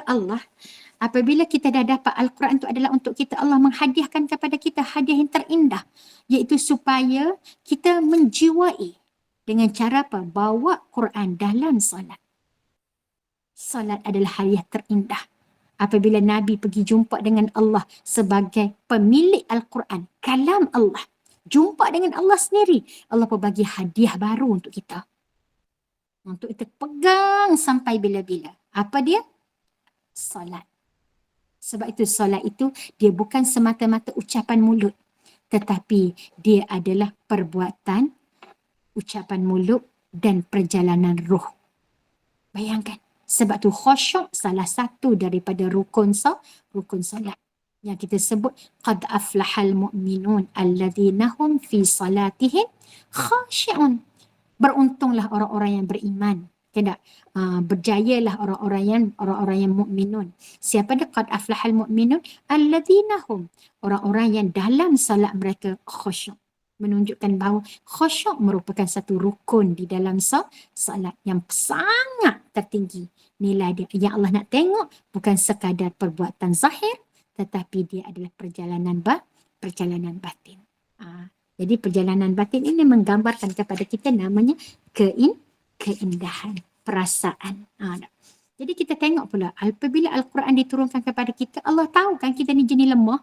kita dah dapat Al-Quran itu adalah untuk kita, Allah menghadiahkan kepada kita hadiah yang terindah, iaitu supaya kita menjiwai dengan cara apa? Bawa Quran dalam salat. Salat adalah hadiah terindah. Apabila Nabi pergi jumpa dengan Allah sebagai pemilik Al-Quran, kalam Allah, jumpa dengan Allah sendiri, Allah pun bagi hadiah baru untuk kita. Untuk kita pegang sampai bila-bila. Apa dia? Salat. Sebab itu solat itu dia bukan semata-mata ucapan mulut, tetapi dia adalah perbuatan, ucapan mulut dan perjalanan roh. Bayangkan. Sebab tu khusyuk salah satu daripada rukun solat yang kita sebut qad aflahal mu'minun alladzina hum fi salatihim khashi'un. Beruntunglah orang-orang yang beriman. Tidak, berjayalah orang-orang yang mukminun. Siapa dia? Qad aflahal mu'minun alladzina hum, orang-orang yang dalam salat mereka khusyuk. Menunjukkan bahawa khusyuk merupakan satu rukun di dalam salat yang sangat tertinggi. Nilai dia yang Allah nak tengok bukan sekadar perbuatan zahir, tetapi dia adalah perjalanan perjalanan batin. Jadi perjalanan batin ini menggambarkan kepada kita namanya keindahan, perasaan. Jadi kita tengok pula apabila Al-Quran diturunkan kepada kita, Allah tahu kan kita ni jenis lemah.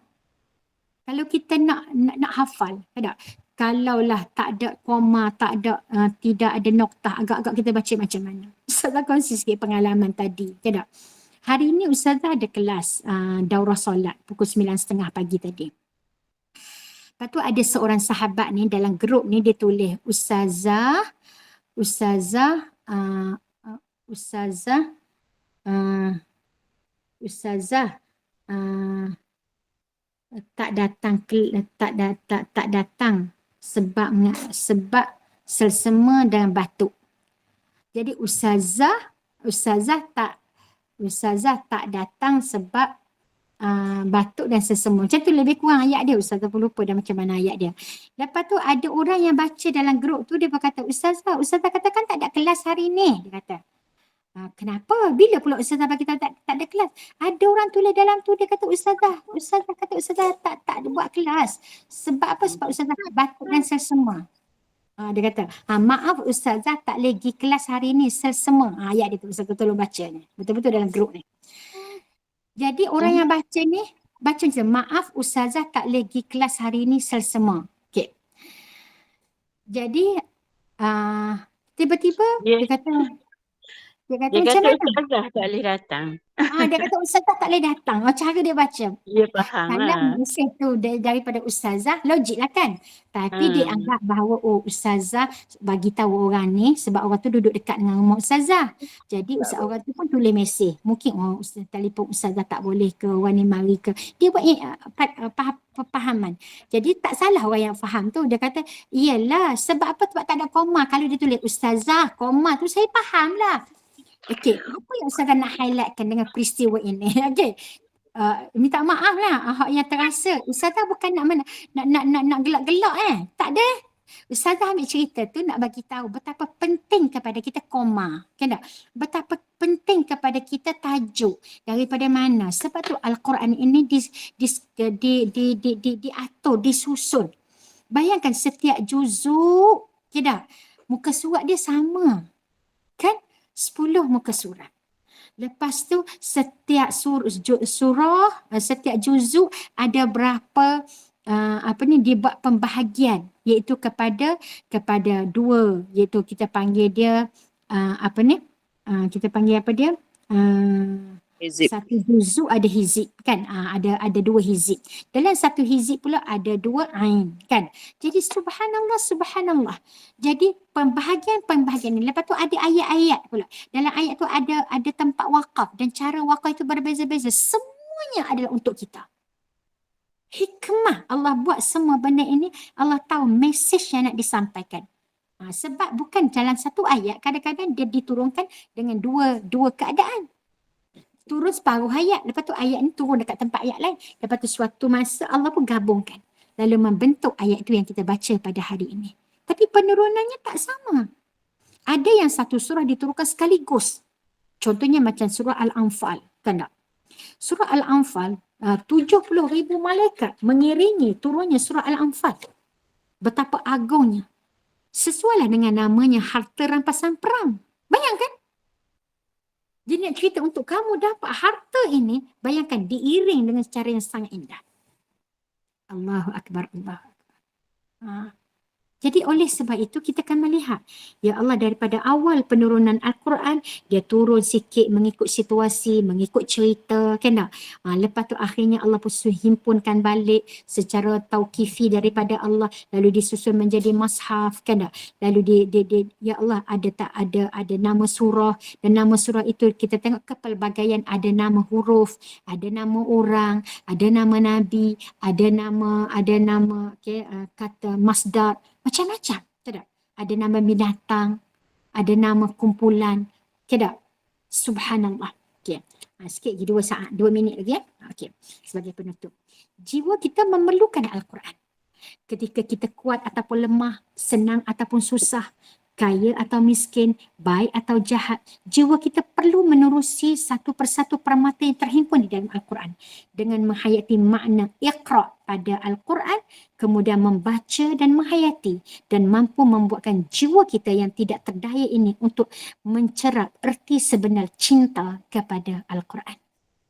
Kalau kita nak hafal, tak? Kalaulah tak ada koma, tak ada tidak ada noktah, agak-agak kita baca macam mana? Ustazah kongsi sikit pengalaman tadi, tak? Hari ini Ustazah ada kelas daurah solat pukul 9.30 pagi tadi. Lepas tu ada seorang sahabat ni dalam grup ni dia tulis Ustazah tak datang sebab selsema dan batuk. Jadi Ustazah tak datang sebab batuk dan selsema. Macam tu lebih kurang ayat dia. Ustazah pun lupa dah macam mana ayat dia. Lepas tu ada orang yang baca dalam grup tu, dia berkata, Ustazah katakan tak ada kelas hari ni. Dia kata, kenapa? Bila pula Ustazah bagi tahu tak ada kelas? Ada orang tulis dalam tu, dia kata Ustazah tak buat kelas. Sebab apa? Sebab Ustazah batuk dan selsema. Dia kata, maaf Ustazah tak lagi kelas hari ni, selsema. Ayat dia tu Ustazah tolong baca ni. Betul-betul dalam grup ni. Jadi orang yang baca ni, baca macam, maaf Ustazah tak lagi kelas hari ni, selsema. Okay. Jadi tiba-tiba dia kata macam mana? Ustazah tak boleh datang. Dia kata Ustazah tak boleh datang. Cara dia baca. Dia faham Kalau lah. mesej tu daripada Ustazah, logik lah kan. Tapi dia anggap bahawa Ustazah bagi tahu orang ni sebab orang tu duduk dekat dengan rumah Ustazah. Jadi orang tu pun tulis mesej. Mungkin Ustazah telefon Ustazah tak boleh ke, orang ni mari ke. Dia buat pahaman. Jadi tak salah orang yang faham tu. Dia kata, iyalah sebab apa? Sebab tak ada koma. Kalau dia tulis Ustazah, koma tu saya faham lah. Okey, apa yang Ustazah nak highlightkan dengan peristiwa ini? Okey. Minta maaf lah hak yang terasa. Ustazah bukan nak gelak-gelak tak ada. Ustazah ambil cerita tu nak bagi tahu betapa penting kepada kita koma, kan tak? Betapa penting kepada kita tajuk daripada mana. Sebab tu Al-Quran ini diatur, disusun. Bayangkan setiap juzuk, kan tak? Muka surat dia sama. Kan? 10 muka surat. Lepas tu setiap surah, setiap juzuk ada berapa dibuat pembahagian, iaitu kepada dua, iaitu kita panggil dia Hizib. satu juzuk ada hizib kan, ada 2 hizib. Dalam satu hizib pula ada 2 ain kan. Jadi subhanallah. Jadi pembahagian ni. Lepas tu ada ayat-ayat pula. Dalam ayat tu ada tempat wakaf dan cara wakaf itu berbeza-beza. Semuanya adalah untuk kita. Hikmah Allah buat semua benda ini. Allah tahu mesej yang nak disampaikan. Sebab bukan dalam satu ayat, kadang-kadang dia diturunkan dengan dua keadaan. Turun separuh ayat, lepas tu ayat ni turun dekat tempat ayat lain. Lepas tu suatu masa Allah pun gabungkan. Lalu membentuk ayat itu yang kita baca pada hari ini. Tapi penurunannya tak sama. Ada yang satu surah diturunkan sekaligus. Contohnya macam surah Al-Anfal. Kan tak? Surah Al-Anfal, 70,000 malaikat mengiringi turunnya surah Al-Anfal. Betapa agungnya. Sesuailah dengan namanya harta rampasan perang. Bayangkan. Jadi nak cerita untuk kamu dapat harta ini, bayangkan diiring dengan cara yang sangat indah. Allahu Akbar, Allahu Akbar. Jadi oleh sebab itu kita akan melihat, ya Allah, daripada awal penurunan Al-Quran, dia turun sikit mengikut situasi, mengikut cerita, kan tak? Lepas tu akhirnya Allah pun himpunkan balik secara tauqifi daripada Allah, lalu disusun menjadi mushaf, kan tak? Lalu ya Allah, ada nama surah, dan nama surah itu kita tengok kepelbagaian, ada nama huruf, ada nama orang, ada nama nabi, ada nama kata masdar, macam-macam, tak? Ada nama binatang, ada nama kumpulan, tak? Subhanallah. Okay. Sikit lagi 2 minit lagi. Okay. Sebagai penutup. Jiwa kita memerlukan Al-Quran. Ketika kita kuat ataupun lemah, senang ataupun susah, kaya atau miskin, baik atau jahat, jiwa kita perlu menerusi satu persatu permata yang terhimpun di dalam Al-Quran dengan menghayati makna Iqra pada Al-Quran, kemudian membaca dan menghayati dan mampu membuatkan jiwa kita yang tidak terdaya ini untuk mencerap erti sebenar cinta kepada Al-Quran.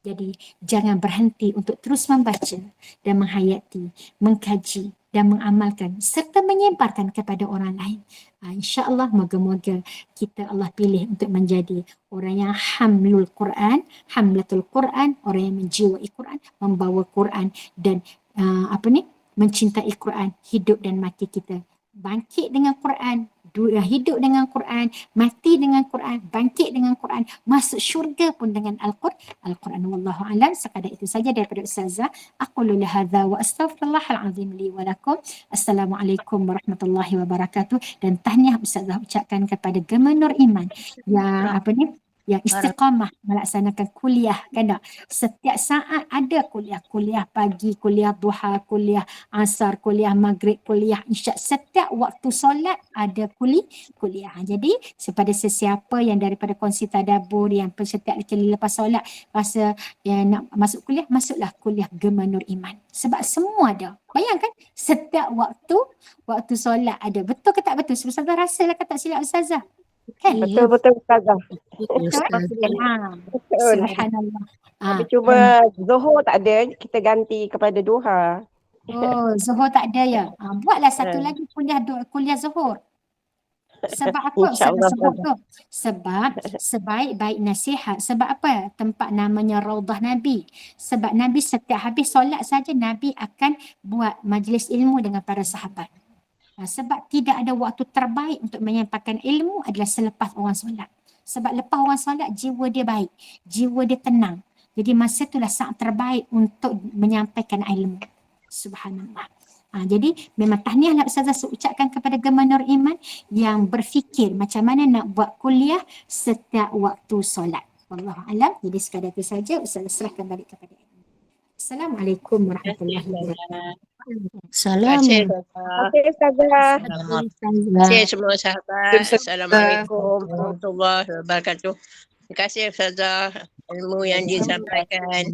Jadi jangan berhenti untuk terus membaca dan menghayati, mengkaji dan mengamalkan serta menyebarkan kepada orang lain. InsyaAllah moga-moga kita Allah pilih untuk menjadi orang yang hamlul Quran, hamlatul Quran, orang yang menjiwai Quran, membawa Quran dan mencintai Quran, hidup dan mati kita. Bangkit dengan Quran, hidup dengan Quran, mati dengan Quran, bangkit dengan Quran, masuk syurga pun dengan Al-Quran. Wallahu a'lam. Sekadar itu saja daripada Ustazah. Aqulu lahadha wa astaghfirullahal azim li wa lakum. Assalamualaikum warahmatullahi wabarakatuh. Dan tahniah Ustazah ucapkan kepada Gema Nur Iman yang yang istiqamah melaksanakan kuliah, kan tak? Setiap saat ada kuliah pagi, kuliah duha, kuliah asar, kuliah maghrib, kuliah isyak. Setiap waktu solat ada kuliah. Jadi kepada sesiapa yang daripada kongsi tadabbur yang setiap kali lepas solat rasa nak masuk kuliah, masuklah kuliah Gema Nur Iman. Sebab semua ada. Bayangkan setiap waktu solat ada. Betul ke tak betul? Ustazah rasalah kata silap Ustazah. Kan? Betul Ustazah. Betul. Betul. Subhanallah. Tapi cuma Zuhur tak ada, kita ganti kepada duha. Oh, Zuhur tak ada ya. Buatlah satu lagi kuliah Zuhur. Sebab apa Ustazah sebut tu? Sebab sebaik-baik nasihat. Sebab apa? Tempat namanya Raudhah Nabi. Sebab Nabi setiap habis solat saja Nabi akan buat majlis ilmu dengan para sahabat. Sebab tidak ada waktu terbaik untuk menyampaikan ilmu adalah selepas orang solat. Sebab lepas orang solat jiwa dia baik, jiwa dia tenang. Jadi masa itulah saat terbaik untuk menyampaikan ilmu. Subhanallah. Jadi memang tahniahlah Ustazah ucapkan kepada Gema Nur Iman yang berfikir macam mana nak buat kuliah setiap waktu solat. Wallahu a'lam. Jadi sekadar itu saja Ustazah serahkan balik kepada Iman. Assalamualaikum warahmatullahi wabarakatuh. Terima kasih, Okey Ustazah. Terima kasih semua sahabat. Assalamualaikum warahmatullahi wabarakatuh. Terima kasih Ustazah ilmu yang disampaikan.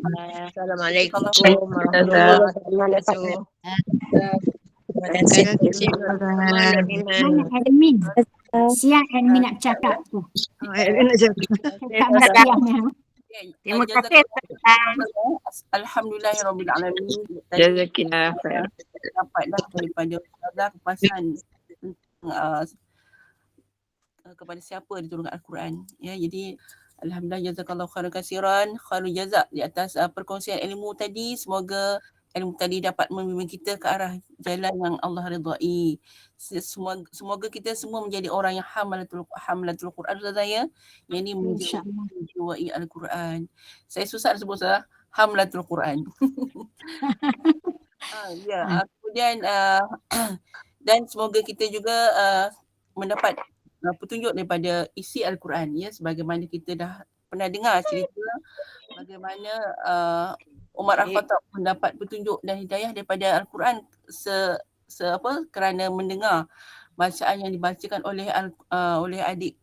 Assalamualaikum warahmatullahi wabarakatuh. Terima kasih Mana admin? Siap admin nak cakap tu. Tak masalahnya. Terima kasih. Alhamdulillahirrabbilalamin. Jazakillah khair. Dapatlah daripada Ustazah kepasan kepada siapa diturunkan Al-Quran. Ya, jadi alhamdulillah jazakallahu khairan kasiran, khairul jazak di atas perkongsian ilmu tadi. Semoga ilmu tadi dapat membimbing kita ke arah jalan yang Allah ridai. Semoga kita semua menjadi orang yang hamlatul Quran Ustazah ya. Yang ini menjiwai Al-Quran. Saya susah nak sebut Ustazah, hamlatul Quran. Kemudian dan semoga kita juga mendapat petunjuk daripada isi Al-Quran ya, sebagaimana kita dah pernah dengar cerita bagaimana Umar Al-Khattab mendapat petunjuk dan hidayah daripada Al-Quran kerana mendengar bacaan yang dibacakan oleh adik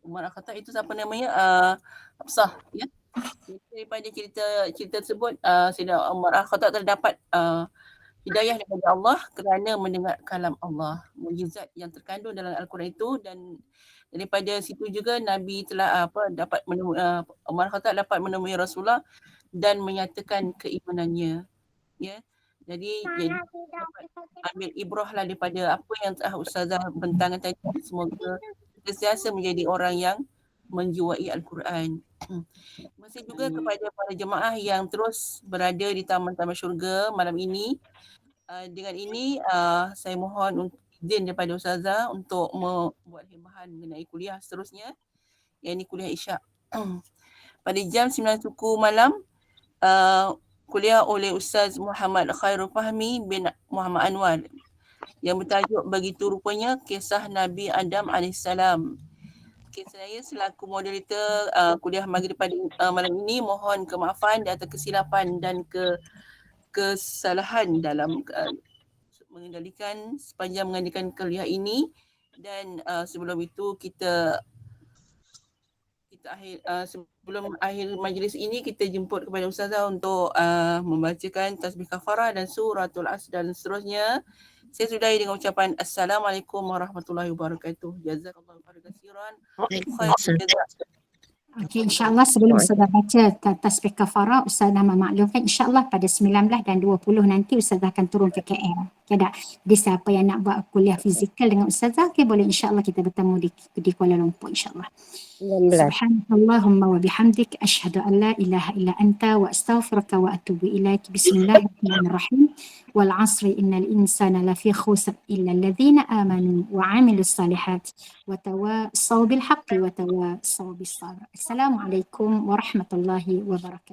Umar Al-Khattab itu siapa namanya? Hafsah ya. Daripada cerita tersebut Sayyidina Umar Al-Khattab terdapat hidayah daripada Allah kerana mendengar kalam Allah, mukjizat yang terkandung dalam Al-Quran itu. Dan daripada situ juga Nabi telah dapat menemui Umar Khattab dapat menemui Rasulullah dan menyatakan keimanannya ya. Jadi ambil ibrahlah daripada apa yang Ustazah bentangkan tadi. Semoga kita sentiasa menjadi orang yang menjiwai Al-Quran. Terima kasih juga kepada para jemaah yang terus berada di taman-taman syurga malam ini. Dengan ini saya mohon izin daripada Ustazah untuk membuat himbahan mengenai kuliah seterusnya, iaitu kuliah Isyak. Pada jam 9 suku malam kuliah oleh Ustaz Muhammad Khairul Fahmi bin Muhammad Anwar yang bertajuk Begitu Rupanya Kisah Nabi Adam AS. Saya selaku moderator kuliah maghrib pada malam ini mohon kemaafan dan kesilapan dan kesalahan dalam sepanjang mengendalikan kuliah ini. Dan sebelum itu kita sebelum akhir majlis ini kita jemput kepada Ustazah untuk membacakan tasbih kafarah dan suratul Asr dan seterusnya. Saya sudahi dengan ucapan Assalamualaikum warahmatullahi wabarakatuh. Jazakallahu khairan. Okey, insyaAllah sebelum Ustazah baca tasbih kafarah, Ustazah memaklumkan insyaAllah pada 19 dan 20 nanti Ustazah akan turun ke KL. Okay, tak? Jadi siapa yang nak buat kuliah fizikal dengan Ustazah, okay, boleh insyaAllah kita bertemu di Kuala Lumpur insyaAllah. Subhanallahumma wa bihamdik asyhadu an la ilaha illa anta wa astaghfiruka wa atubu ilaik. Bismillahirrahmanirrahim. Wal 'asri innal insana lafi khusr illa alladhina amanu wa 'amilus salihat wa tawassaw bil haqqi wa tawassaw bis sabr. Assalamualaikum warahmatullahi wabarakatuh.